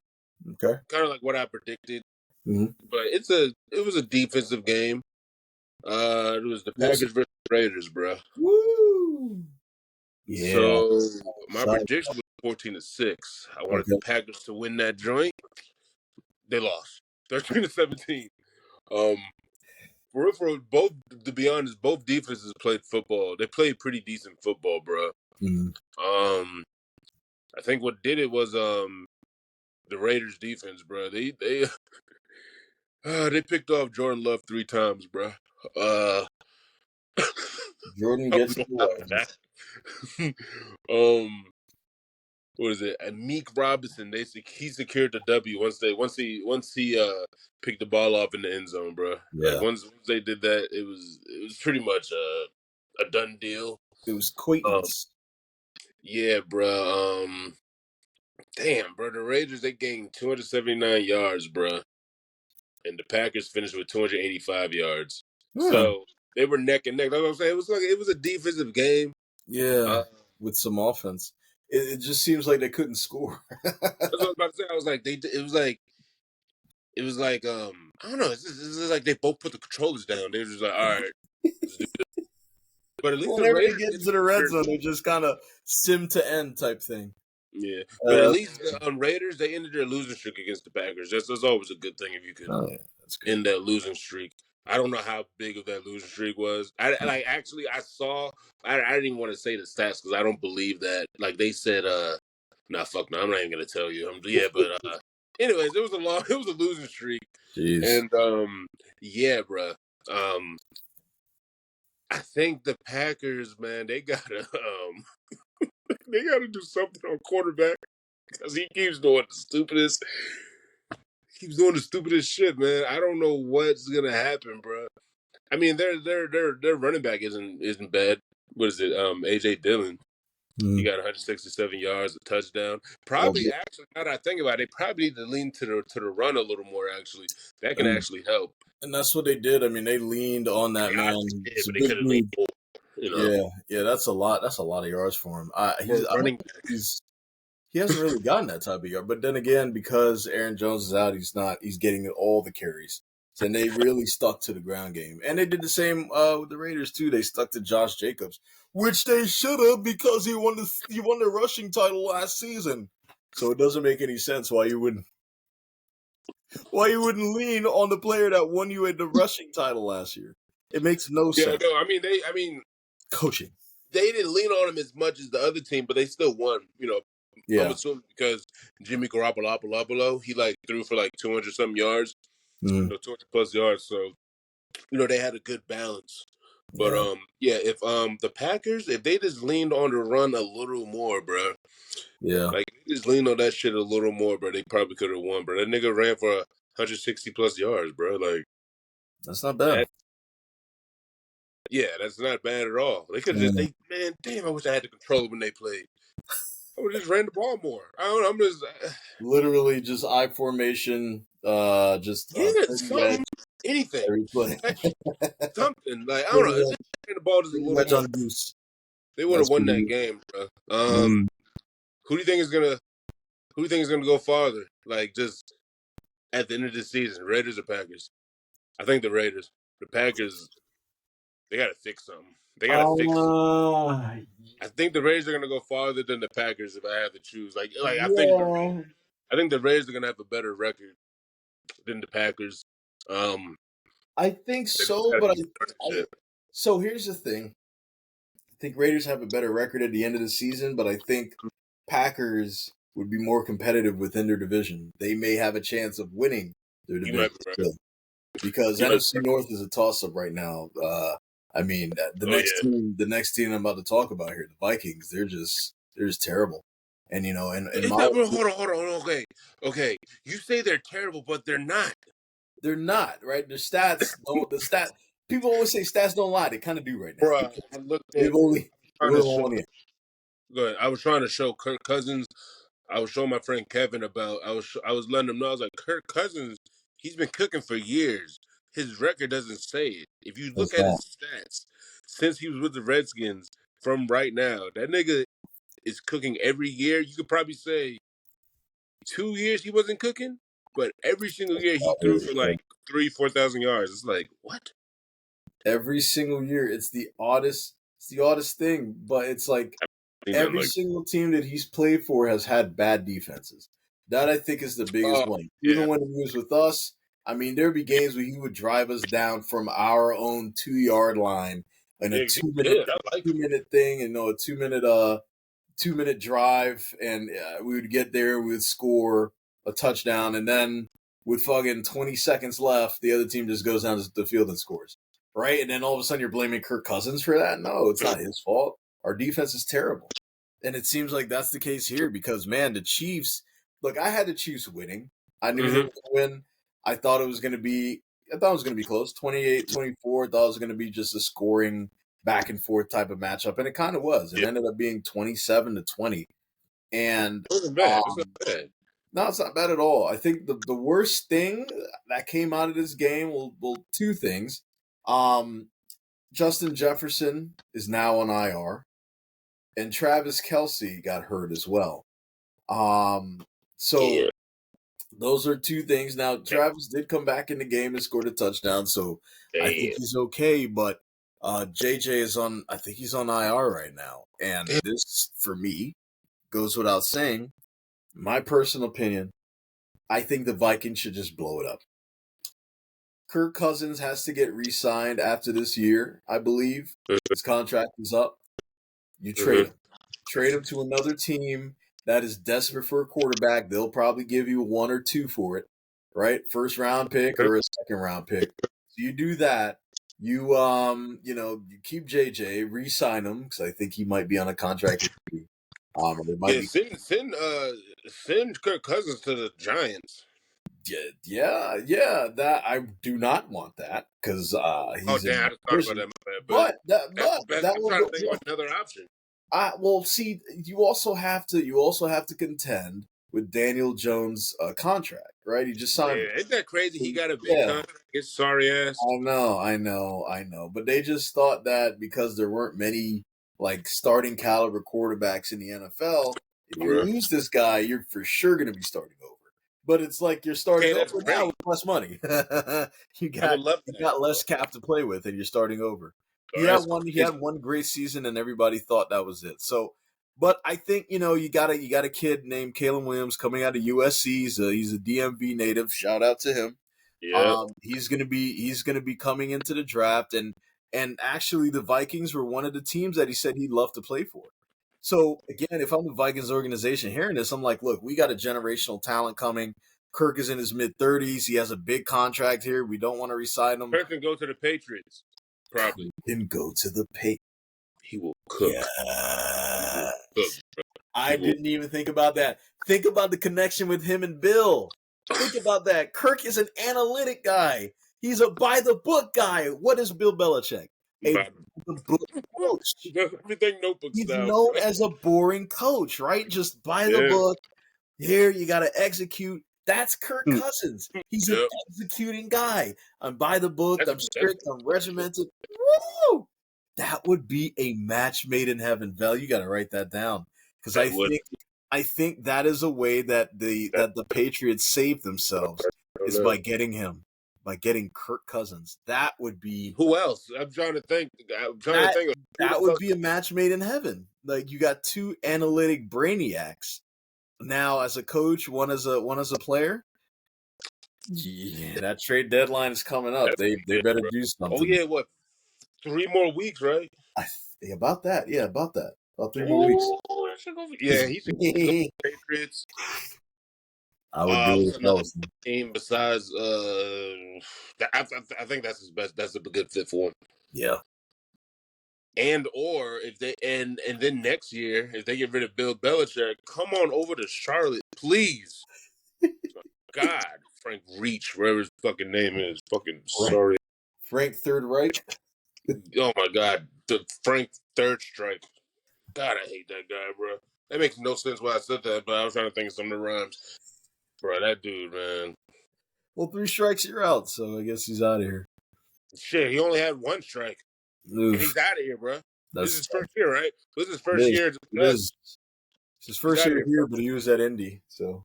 Okay. kind of like what I predicted, Mm-hmm. but it was a defensive game. It was the Yes. Packers versus Raiders, bro. Woo! Yeah. So my Excited. prediction was 14-6. I wanted the Okay. Packers to win that joint. They lost 13-17. Um, for both, to be honest, both defenses played football. They played pretty decent football, bro. Mm-hmm. I think what did it was the Raiders defense, bro. They they picked off Jordan Love 3 times, bro. Uh, Jordan I gets was it laughing away. at that. What is it? And Meek Robinson, he secured the W once he picked the ball off in the end zone, bro. Like Yeah. once they did that, it was pretty much a done deal. It was Um, Quaintance. yeah, bro. Damn, bro. The Raiders they gained 279 yards, bro, and the Packers finished with 285 yards. Huh. So they were neck and neck. Like I'm saying, it was a defensive game. Yeah. Uh, With some offense. It just seems like they couldn't score. that's what I was about to say. I was like, it was like I don't know. It's like they both put the controllers down. They were just like, all right, let's do this. But at least the Whenever they Raiders get into the red ended zone, they just kind of sim to end type thing. yeah. But at That's least the Raiders they ended their losing streak against the Packers. That's always a good thing if you can oh yeah, that's good. end that losing streak. I don't know how big of that losing streak was. I like actually I saw. I didn't even want to say the stats because I don't believe that. Like they said, nah, fuck no, I'm not even gonna tell you. Yeah, but anyways, it was a losing streak, Jeez. and yeah, bro. Um, I think the Packers, man, they gotta do something on quarterback because he keeps doing the stupidest shit, man. I don't know what's gonna happen, bro. I mean, their running back isn't bad. What is it? AJ Dillon. He Mm. got 167 yards, a touchdown. Oh, Probably, actually, now that I think about it, they probably need to lean to the run a little more. Actually, that can and, actually help. and that's what they did. I mean, they leaned on I that mean, obviously, man. they did, It's a but they big could have leaned dude. more. You know, Yeah, yeah, that's a lot. That's a lot of yards for him. for a I don't running think back. he hasn't really gotten that type of yard. But then again, because Aaron Jones is out, he's not. He's getting all the carries. and they really stuck to the ground game. And they did the same with the Raiders too. They stuck to Josh Jacobs, which they should have because he won the rushing title last season. So it doesn't make any sense why you wouldn't lean on the player that won you the rushing title last year. It makes no Yeah, sense. no, I mean, Coaching. they didn't lean on him as much as the other team, but they still won. I'm Yeah. assuming because Jimmy Garoppolo, he like threw for like 200 something yards, Mm, 200 plus yards. So they had a good balance. But yeah. yeah, if the Packers, if they just leaned on the run a little more, bro, Yeah. like if they just leaned on that shit a little more, bro, they probably could have won. Bro, that nigga ran for 160 plus yards, bro. Like That's not bad. that, yeah, that's not bad at all. They could just, Mm. man, damn, I wish I had the control when they played. I would just ran the ball more. I don't know. I'm just, Literally just I formation, just yeah, 30 something, edge anything, every play. something. Like I don't know. 30 If edge, they ran the ball just a 30 little edge more, on Goose. they would have That's won pretty that good. game, bro. Mm. Who do you think is gonna? Who do you think is gonna go farther? Like just at the end of the season, Raiders or Packers? I think the Raiders. The Packers, they gotta fix something. They gotta fix. Uh, I think the Raiders are gonna go farther than the Packers if I had to choose. Like yeah. I think the Raiders are gonna have a better record than the Packers. I think They just so, gotta but fix certain I shit. so here's the thing. I think Raiders have a better record at the end of the season, but I think Packers would be more competitive within their division. They may have a chance of winning their You division might be right. still because You might be NFC right. North is a toss up right now. I mean, Oh yeah. the next team I'm about to talk about here, the Vikings, they're just terrible. And in Is my that, bro, hold on. Okay. You say they're terrible, but they're not. they're not right. Their stats don't. The stat people always say stats don't lie. They kind of do right now Bro, because I looked they've at only they've trying to only show. won 1 year. Good. I was trying to show Kirk Cousins. I was showing my friend Kevin about. I was letting him know. I was like, Kirk Cousins. He's been cooking for years. His record doesn't say it. If you That's look at not his stats since he was with the Redskins from right now, that nigga is cooking every year. You could probably say 2 years he wasn't cooking, but every single year he threw for yeah. like 3,000-4,000 yards. It's like what? Every single year. It's the oddest thing, but it's like Ain't nothing every like. single team that he's played for has had bad defenses. That I think is the biggest Oh one. yeah, Even when he was with us, I mean, there'd be games where he would drive us down from our own 2 yard line in a yeah, he did. I like him. 2 minute thing, and a 2 minute drive, and we would get there, we would score a touchdown, and then with fucking 20 seconds left, the other team just goes down the field and scores. Right? And then all of a sudden you're blaming Kirk Cousins for that? No, it's not his fault. Our defense is terrible. And it seems like that's the case here because, man, the Chiefs, look, I had the Chiefs winning. I knew they Mm-hmm. were going to win. I thought it was going to be close, 28-24. I thought it was going to be just a scoring back and forth type of matchup, and it kind of was. It Yeah, ended up being 27-20, and it wasn't bad. It's not um, bad. no, it's not bad at all. I think the worst thing that came out of this game, well, two things. Um, Justin Jefferson is now on IR, and Travis Kelsey got hurt as well. So Yeah. those are two things. Now, Travis did come back in the game and scored a touchdown, so I think Damn. he's okay. But JJ is on. I think he's on IR right now, and Damn. this for me goes without saying. My personal opinion. I think the Vikings should just blow it up. Kirk Cousins has to get re-signed after this year, I believe. His contract is up. You trade Mm-hmm. him. Trade him to another team that is desperate for a quarterback. They'll probably give you 1 or 2 for it, right? First round pick or a second round pick. So you do that. You keep JJ, re-sign him because I think he might be on a contract with you. There might Yeah, be send Kirk Cousins to the Giants. yeah. That I do not want that because Oh he's in damn, my I just thought about division. that, my bad. But But that that's but the best. that I'm will trying to go. think of another option. Well, see, you also have to contend with Daniel Jones' contract, right? He just signed. Yeah, isn't that crazy? He got a big Yeah, contract. His sorry ass. I know. But they just thought that because there weren't many like starting caliber quarterbacks in the NFL, if you Bruh. lose this guy, you're for sure going to be starting over. but it's like you're starting Okay, that's over now great. with less money. you I would got love you that. got less cap to play with, and you're starting over. Oh, that's He crazy. had one great season, and everybody thought that was it. So, but I think you got a kid named Kalen Williams coming out of USC. He's a DMV native. Shout out to him. Yeah. He's gonna be coming into the draft, and actually the Vikings were one of the teams that he said he'd love to play for. So again, if I'm the Vikings organization hearing this, I'm like, look, we got a generational talent coming. Kirk is in his mid-30s. He has a big contract here. We don't want to resign him. Kirk can go to the Patriots. Probably. Then go to the pay. He will cook. He will Yeah. cook. I didn't even think about that. Think about the connection with him and Bill. Think about that. Kirk is an analytic guy. He's a by the book guy. What is Bill Belichick? A by But the book coach. everything notebook He's style. known as a boring coach, right? Just by the Yeah. book. Here, you got to execute. That's Kirk Cousins. He's an Yep. executing guy. I'm by the book. I'm That's strict. I'm regimented. Woo! That would be a match made in heaven. Val, you got to write that down because that would. I think that is a way that the Patriots save themselves is by getting Kirk Cousins. That would be Who else? I'm trying to think. Of who that the would fuck. be a match made in heaven. Like you got two analytic brainiacs. Now as a coach, one as a player. Yeah, that trade deadline is coming up. They better do something. Oh yeah, what? 3 more weeks, right? About that. Yeah, about that. About 3 more weeks. Yeah, he should go to the Patriots. I would do it. Another team besides I think that's his best. That's a good fit for him. Yeah. And or if they and then next year if they get rid of Bill Belichick, come on over to Charlotte, please. God, Frank Reach, whatever his fucking name is, fucking sorry. Frank Third Reich. Oh my God, the Frank Third Strike. God, I hate that guy, bro. That makes no sense why I said that, but I was trying to think of some of the rhymes. Bro, that dude, man. Well, 3 strikes, you're out. So I guess he's out of here. Shit, he only had 1 strike. Oof. And he's out of here, bro. This is his That's first year, right? This is his first year. It's his first year here, but he was at Indy, so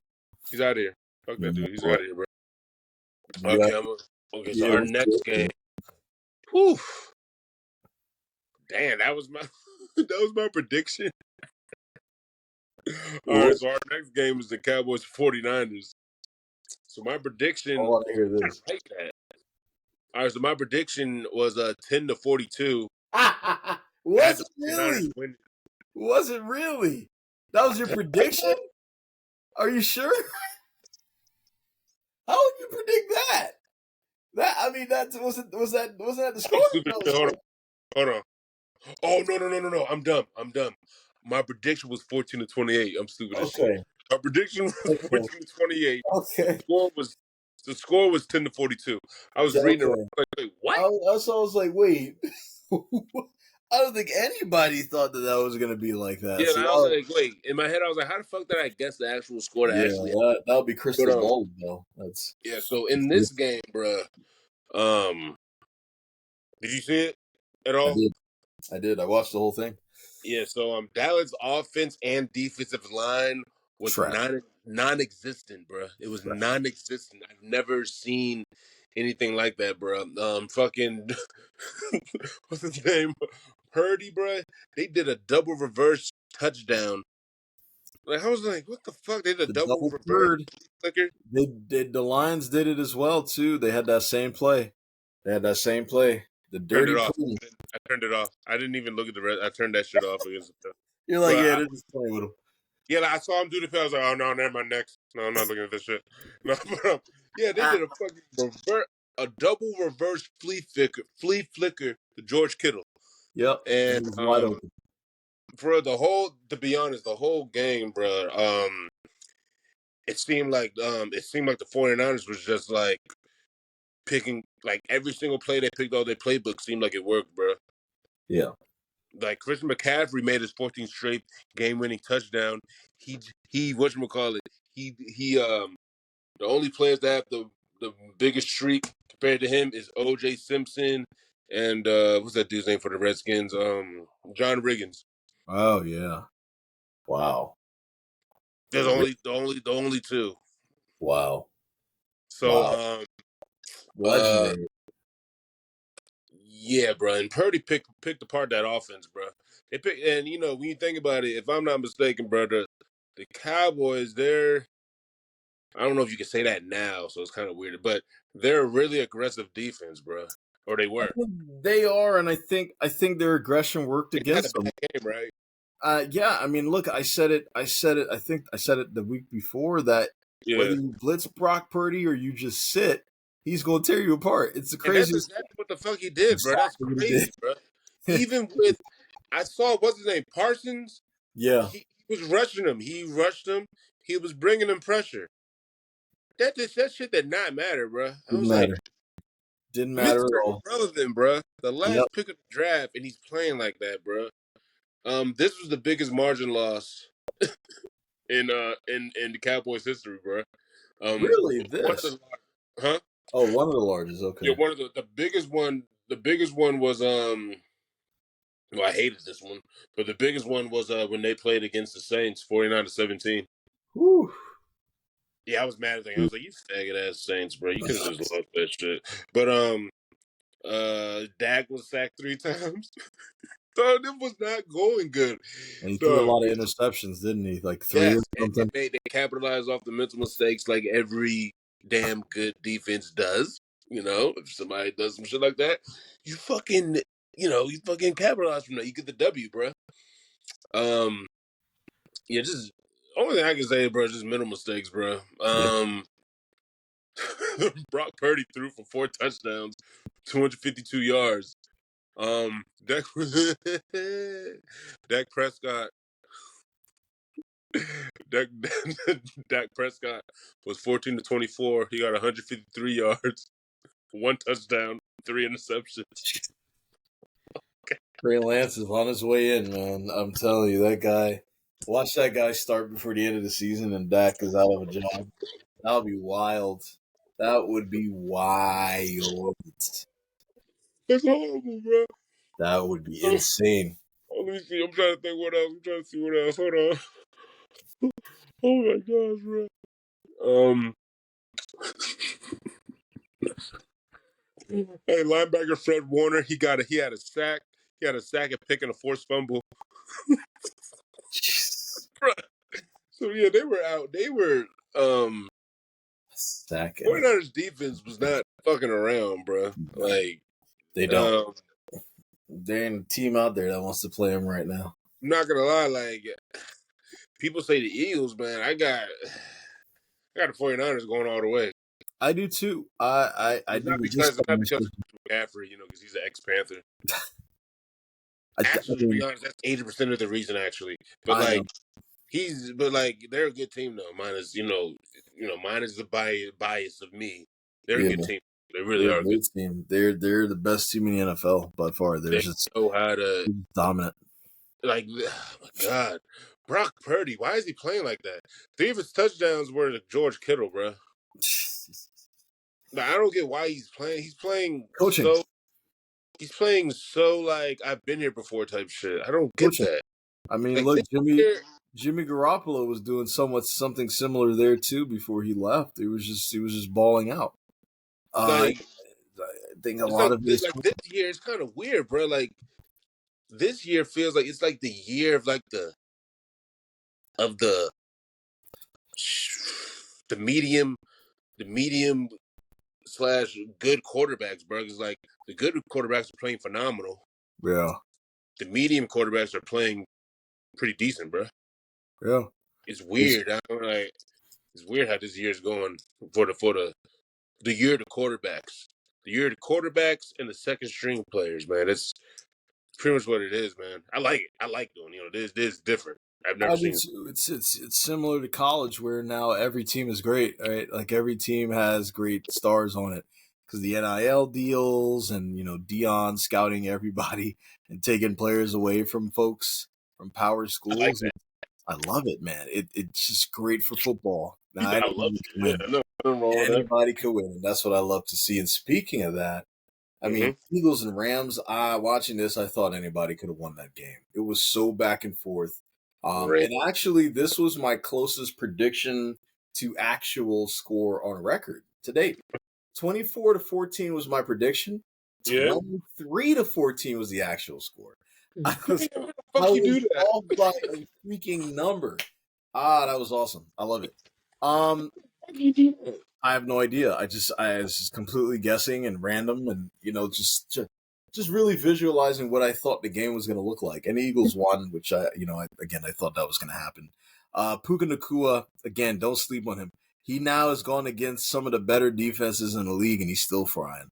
he's out of here. Fuck that dude. He's out of here, bro. Yeah. Okay, so our next game. Whew. Damn, that was my prediction. All right, so our next game is the Cowboys 49ers. So my prediction. I want to hear this. I like that. All right, so my prediction was 10-42. Was it really? Was it really? That was your prediction? Are you sure? How would you predict that? Wasn't that the score? Hold on. Oh no! I'm dumb. My prediction was 14-28. I'm stupid as shit. My prediction was 14-28. Okay. The score was 10-42. I was reading it. Like, wait, what? I was like, wait. I don't think anybody thought that was going to be like that. Yeah, so I was like, wait. In my head, I was like, how the fuck did I guess the actual score? That would be crystal ball, though. Yeah. So in this game, bruh, did you see it at all? I did. I watched the whole thing. Yeah. So Dallas' offense and defensive line was non-existent, bruh. It was non-existent. I've never seen anything like that, bruh. Fucking what's his name? Purdy, bruh. They did a double reverse touchdown. Like I was like, what the fuck? They did a double reverse flicker. The Lions did it as well too. They had that same play. The dirty play. I turned it off. I didn't even look at the rest. I turned that shit off against the. You're like, yeah, they're just playing with him. Yeah, like, I saw him do the play. I was like, oh no, never mind. Next, no, I'm not looking at this shit. No, but, yeah, they did a fucking a double reverse flea flicker to George Kittle. Yep, and wide open. For to be honest, the whole game, bro. It seemed like the 49ers was just like picking like every single play they picked out their playbook seemed like it worked, bro. Yeah. Like Christian McCaffrey made his 14th straight game-winning touchdown. He whatchamacallit, he the only players that have the biggest streak compared to him is O.J. Simpson and what's that dude's name for the Redskins? John Riggins. Oh yeah. Wow. There's the only two. Wow. So, Wow. uh, Legendary. yeah, bro. And Purdy picked apart that offense, bro. They picked, and when you think about it, if I'm not mistaken, bro, the Cowboys, I don't know if you can say that now, so it's kind of weird, but they're a really aggressive defense, bro. Or they I were. think they are, and I think their aggression worked They had a against them. bad game, right? Yeah, I mean, look, I said it. I think I said it the week before that whether Yeah. you blitz Brock Purdy or you just sit, he's going to tear you apart. It's the And that's craziest. exactly what the fuck he did, bro. That's Exactly what he crazy, did. bro. Even with, I saw, what's his name, Parsons? Yeah, He was rushing him. He rushed him. He was bringing him pressure. That shit did not matter, bro. I didn't was like, matter. Didn't matter at Mr. all. Irrelevant, bro. The Yep. last pick of the draft, and he's playing like that, bro. This was the biggest margin loss in the Cowboys history, bro. Really, One of this? the, huh? Oh, one of the largest. Yeah, Okay. one of the biggest one. The biggest one was Well, I hated this one, but the biggest one was when they played against the Saints, 49-17. Whew. Yeah, I was mad at them. I was like, "You faggot ass Saints, bro! You could have just lost that shit." But Dak was sacked 3 times. Dog, it was not going good. And he threw a Dog, lot of interceptions, didn't he? Like three or yes, and something. they capitalized off the mental mistakes like every damn good defense does. If somebody does some shit like that, you fucking you fucking capitalize from that. You get the W, bro. Um, yeah, just only thing I can say, bro, is just mental mistakes, bro. Yeah. Brock Purdy threw for 4 touchdowns, 252 yards. Dak Dak Prescott Dak, Dak Prescott was 14-24. He got 153 yards, 1 touchdown, 3 interceptions. Trey Lance is on his way in, man. I'm telling you, that guy. Watch that guy start before the end of the season, and Dak is out of a job. That would be wild. That would be wild. That's horrible, bro. That would be Oh, insane. let me see. I'm trying to think what else. I'm trying to see what else. Hold on. Oh my gosh, bro. Um, hey, linebacker Fred Warner. He had a sack. He had a sack and picking a forced fumble. Jeez. So yeah, they were out. They were 2nd. 49ers defense was not fucking around, bro. Like, They don't. um, There ain't a team out there that wants to play him right now. I'm not gonna lie, like people say the Eagles, man. I got the 49ers going all the way. I do too. I It's do. not It just because it's not because of McCaffrey, because he's an ex-Panther. I Actually, to be mean, honest, that's 80% of the reason. Actually, but I know. they're a good team though. Minus the bias of me. They're a Yeah, good team. They really they're a are a good. great team. They're the best team in the NFL by far. They're They just know how to dominant. oh my God, Brock Purdy. Why is he playing like that? 3 of his touchdowns were to George Kittle, bro. But I don't get why he's playing. Coaching, He's playing so like I've been here before type shit. I don't get coaching. that. I mean, Like look, this Jimmy year, Jimmy Garoppolo was doing something similar there too before he left. He was just balling out. I like think a it's lot like of it is like this year, it's kind of weird, bro. Like this year feels like it's like the year of like of the the medium the medium slash good quarterbacks, bro. It's like the good quarterbacks are playing phenomenal. yeah, The medium quarterbacks are playing pretty decent, bro. yeah. It's It's weird. It's weird how this year's going for the year of the quarterbacks. The year of the quarterbacks and the second string players, man. It's pretty much what it is, man. I like it. I like doing, this is different. I've never I do seen. too. It's similar to college where now every team is great, right? Like every team has great stars on it because the NIL deals and Dion scouting everybody and taking players away from folks from power I like schools. that. I love it, man. It's just great for football. Now I love anybody it. can Yeah, win. nothing wrong with that. Anybody can win, and that's what I love to see. And speaking of that, I mean, Hmm. Eagles and Rams. Watching this, I thought anybody could have won that game. It was so back and forth. Right. And actually, this was my closest prediction to actual score on record to date. 24-14 was my prediction. Yeah. 23-14 was the actual score. I Damn, was how the I fuck you was do that? off by a freaking number. That was awesome. I love it. Um, How do you do that? I have no idea. I was just completely guessing and random, and just really visualizing what I thought the game was going to look like. And the Eagles won, which I thought that was going to happen. Puka Nakua, again, don't sleep on him. He now has gone against some of the better defenses in the league, and he's still frying.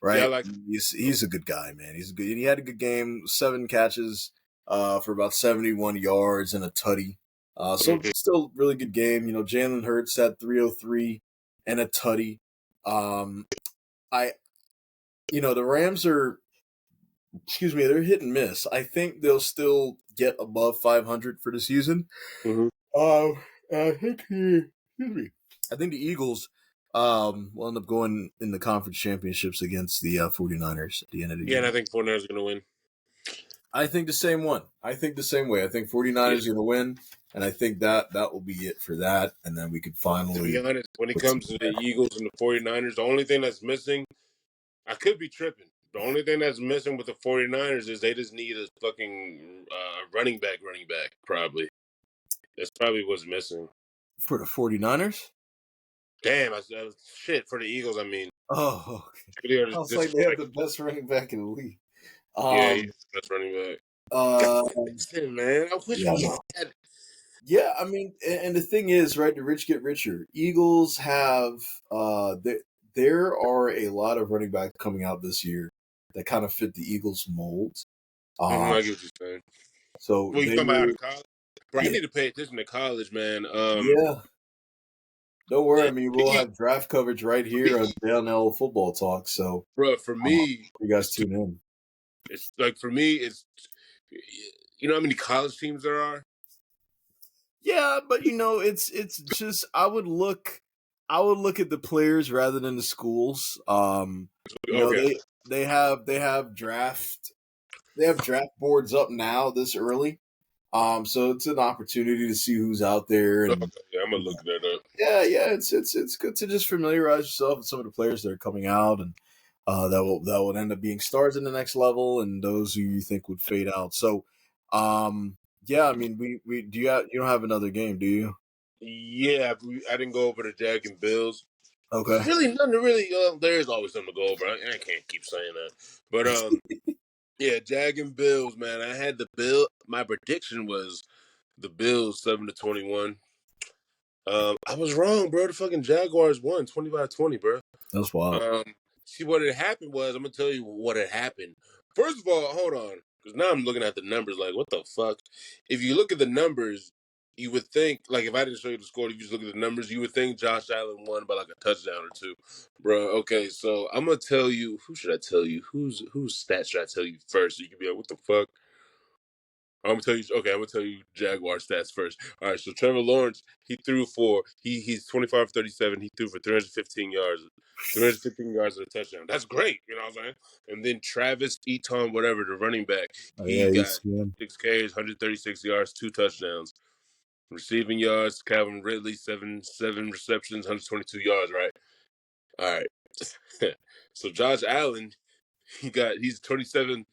Yeah, I Right? like. He's a good guy, man. He's good. He had a good game, 7 catches, for about 71 yards and a tutty. So Mhm. still really good game. Jalen Hurts had 303 and a tutty. I the Rams are, excuse me, they're hit and miss. I think they'll still get above 500 for the season. Mhm. I think excuse me. I think the Eagles will end up going in the conference championships against the 49ers at the end of the Yeah, and year. I think 49ers are gonna win. I think the same one. I think the same way. I think 49ers Yeah. are going to win, and I think that will be it for that, and then we could To be finally honest, when it put some comes to the Eagles and the 49ers, the only thing that's missing, I could be tripping. The only thing that's missing with the 49ers is they just need a fucking running back, probably. That's probably what's missing. for the 49ers. Damn, shit for the Eagles, I mean. Oh, okay. They are I was like, just they have like, the best running back in the league. yeah, he's Um, the best running back. uh, God, listen, man. I wish yeah, we no. had. Yeah, I mean, and the thing is, right? The rich get richer. Eagles have there are a lot of running backs coming out this year that kind of fit the Eagles mold. Mhm, Um, I get what you're saying. so Well, you they talking about out will, of college? Bro, I yeah, need to pay attention to college, man. yeah. Don't worry. Yeah, I mean, we'll me, have draft coverage right here on Down L Football Talk. So, bro. For me, you guys it's too. tune in. It's like for me, it's you know how many college teams there are. Yeah, but it's just I would look at the players rather than the schools. Okay, They have draft boards up now this early. So it's an opportunity to see who's out there, okay, and yeah, I'm gonna look that up. yeah, it's good to just familiarize yourself with some of the players that are coming out, and that will end up being stars in the next level, and those who you think would fade out. So, yeah, I mean, we do you don't have another game, do you? Yeah, I didn't go over the Jag and Bills. There's Okay. really nothing to really. There is always something to go over. I can't keep saying that, but yeah, Jag and Bills, man. I had the Bill. My prediction was the Bills 7-21. I was wrong, bro. The fucking Jaguars won 25-20, bro. That's wild. Um, see what had happened was I'm gonna tell you what had happened. First of all, hold on, because now I'm looking at the numbers like, what the fuck? If you look at the numbers, you would think like if I didn't show you the score, if you just look at the numbers, you would think Josh Allen won by like a touchdown or two, bro. Okay, so I'm gonna tell you. Who should I tell you? Whose stats should I tell you first? So you can be like, what the fuck? I'm gonna tell you. Okay, I'm gonna tell you Jaguar stats first. All right, so Trevor Lawrence, he's 25-37. He threw for 315 yards, 315 yards and a touchdown. That's great. You know what I'm saying? And then Travis Etienne, whatever, the running back, Oh, he yeah, got ESPN. 6 carries, 136 yards, 2 touchdowns. Receiving yards, Calvin Ridley, seven receptions, 122 yards. Right. All right. So Josh Allen, he's 27.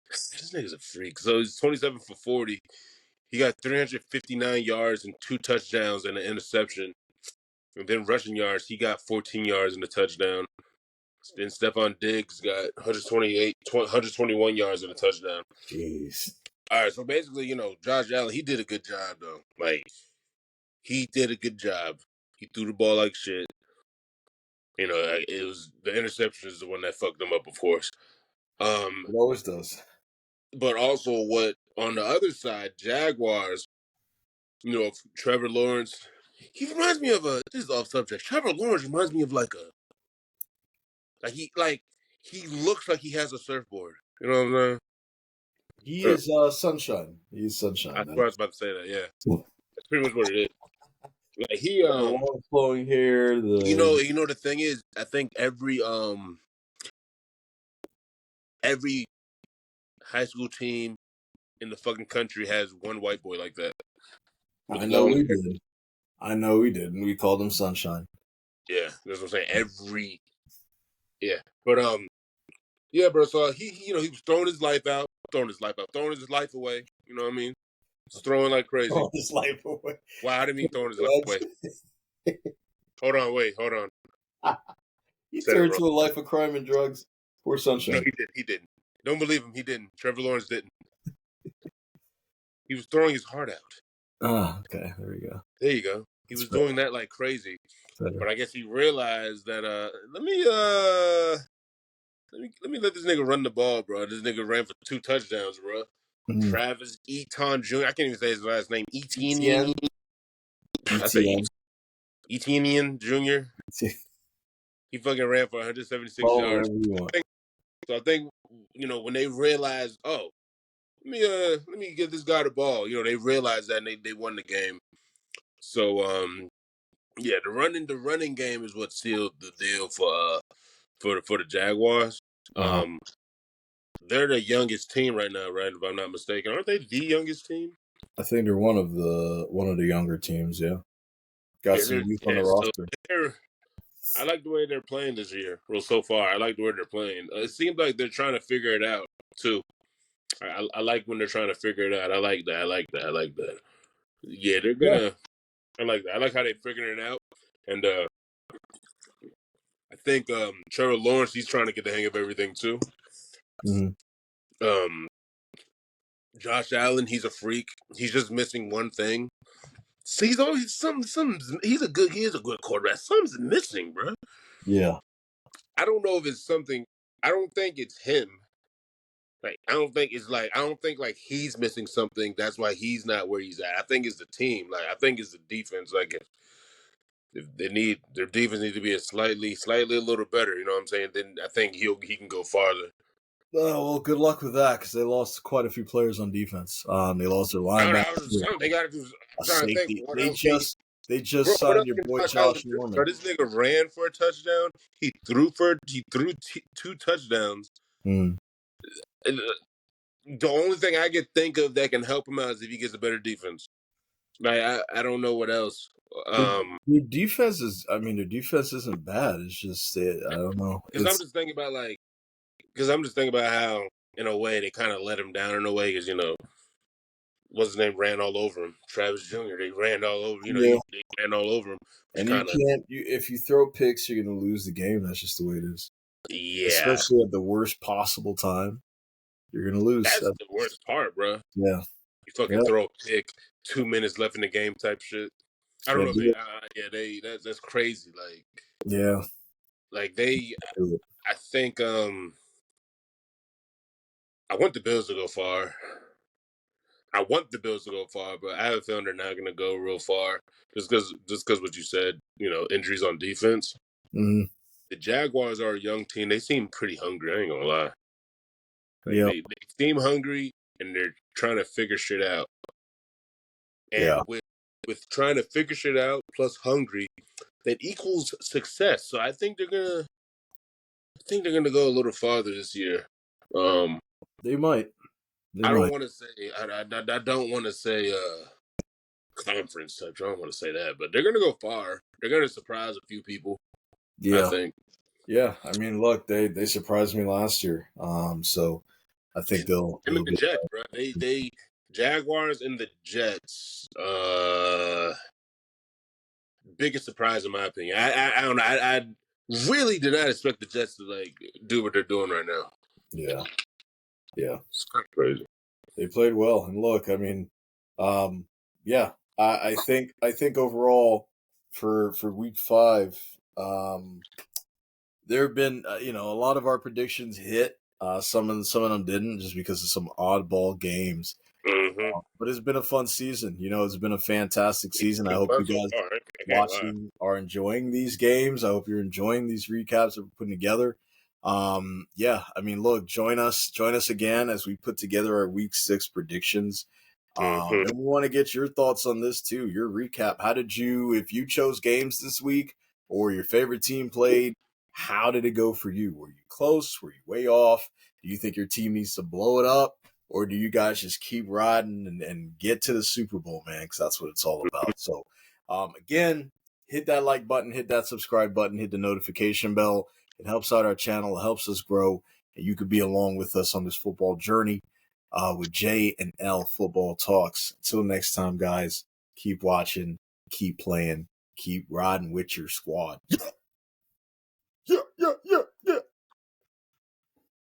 This nigga's a freak. So he's 27 for 40. He got 359 yards and 2 touchdowns and an interception. And then rushing yards, he got 14 yards and a touchdown. Then Stephon Diggs got 121 yards and a touchdown. Jeez. All right, so basically, Josh Allen, he did a good job though. Like he did a good job. He threw the ball like shit. It was the interception is the one that fucked him up, of course. It always does. But also what on the other side, Jaguars, Trevor Lawrence, he reminds me of this is off subject. Trevor Lawrence reminds me of he looks like he has a surfboard. You know what I'm He saying? is sunshine. He is I sunshine, man. was about to say that, yeah. That's pretty much what it is. Like he The long flowing hair, the the thing is, I think every high school team in the fucking country has one white boy like that. With I the know long we hair. did. I know we didn't. We called him Sunshine. Yeah, that's what I'm saying. But yeah, bro. So he he was throwing his life away. You know what I mean? Just throwing like crazy. Throw his life away. Wow, I didn't mean throwing his life away. Hold on. He Said it turned wrong. to a life of crime and drugs. Poor No, Sunshine. he didn't. Don't believe him. He didn't. Trevor Lawrence didn't. He was throwing his heart out. Ah, okay. There we go. There you go. He That's was better. doing that like crazy. Better. But I guess he realized that let me let this nigga run the ball, bro. This nigga ran for 2 touchdowns, bro. Mm. Travis Eaton Jr. I can't even say his last name. Etienne. ETN. I say ETN. Etienne Jr. He fucking ran for 176 Call it yards. whatever you want. So I think when they realized, oh, let me give this guy the ball. They realized that and they won the game. So yeah, the running game is what sealed the deal for the Jaguars. Uh-huh. They're the youngest team right now, right? If I'm not mistaken, aren't they the youngest team? I think they're one of the younger teams. Yeah, got Yeah, some youth on the yeah. So roster. I like the way they're playing this year. Well, so far, I like the way they're playing. It seems like they're trying to figure it out too. I like when they're trying to figure it out. I like that. I like that. I like that. Yeah, they're Yeah. gonna. I like that. I like how they're figuring it out. And I think Trevor Lawrence, he's trying to get the hang of everything too. Mm-hmm. Um, Josh Allen, he's a freak. He's just missing one thing. See, he's always some. He is a good quarterback. Something's missing, bro. Yeah. I don't know if it's something. I don't think it's him. Like I don't think like he's missing something. That's why he's not where he's at. I think it's the team. Like I think it's the defense. Like if they need their defense need to be slightly a little better. You know what I'm saying? Then I think he can go farther. Well, good luck with that because they lost quite a few players on defense. They lost their I don't know. linebacker, I was something they got to do. a I'm trying to think safety. what They else can just they bro? just What signed else your can boy Josh Allen Josh do? Bro, Norman. this nigga ran for a touchdown. He threw 2 touchdowns. Mm. And, the only thing I could think of that can help him out is if he gets a better defense. Like I don't know what else. Their, their defense is. I mean, their defense isn't bad. It's just I don't know. Because I'm It's just thinking about how in a way they kind of let him down in a way because what's his name ran all over him. Travis Jr. They ran all over. yeah. They ran all over him, which And you kind of can't. If you throw picks, you're going to lose the game. That's just the way it is. yeah. Especially at the worst possible time, you're going to lose. That's the worst part, bro. Yeah. You fucking Yeah. throw a pick, 2 minutes left in the game type shit. I don't know Can't if do they. it. That's crazy. Yeah. Like they. Do it. I think I want the Bills to go far. I want the Bills to go far, but I have a feeling they're not going to go real far just because what you said. Injuries on defense. Mm. The Jaguars are a young team. They seem pretty hungry. I ain't gonna lie. Like Yeah. they seem hungry and they're trying to figure shit out. Yeah. And with trying to figure shit out plus hungry, that equals success. So I think they're gonna go a little farther this year. Um, They might. They I don't might. want to say I don't want to say conference touch. I don't want to say that, but they're gonna go far. They're gonna surprise a few people. I Yeah. think. Yeah. I mean, look, they surprised me last year. So I think Him and they'll the be. Jets, bro. They Jaguars and the Jets. Biggest surprise in my opinion. I don't know. I really did not expect the Jets to do what they're doing right now. Yeah. Yeah. It's kind of crazy. They played well, and look, I mean, um, yeah, I think overall for week 5, there have been a lot of our predictions hit. Some of them didn't, just because of some oddball games. Mm-hmm. But it's been a fun season. It's been a fantastic season. I It's hope fun you so guys far. I can't lie. watching are enjoying these games. I hope you're enjoying these recaps that we're putting together. Yeah, I mean, look, join us again as we put together our week 6 predictions. Mm-hmm. And we want to get your thoughts on this too. Your recap. If you chose games this week or your favorite team played, how did it go for you? Were you close? Were you way off? Do you think your team needs to blow it up? Or do you guys just keep riding and get to the Super Bowl, man? Because that's what it's all about. So Again, hit that like button, hit that subscribe button, hit the notification bell. It helps out our channel. It helps us grow. And you could be along with us on this football journey with J and L Football Talks. Until next time, guys, keep watching, keep playing, keep riding with your squad.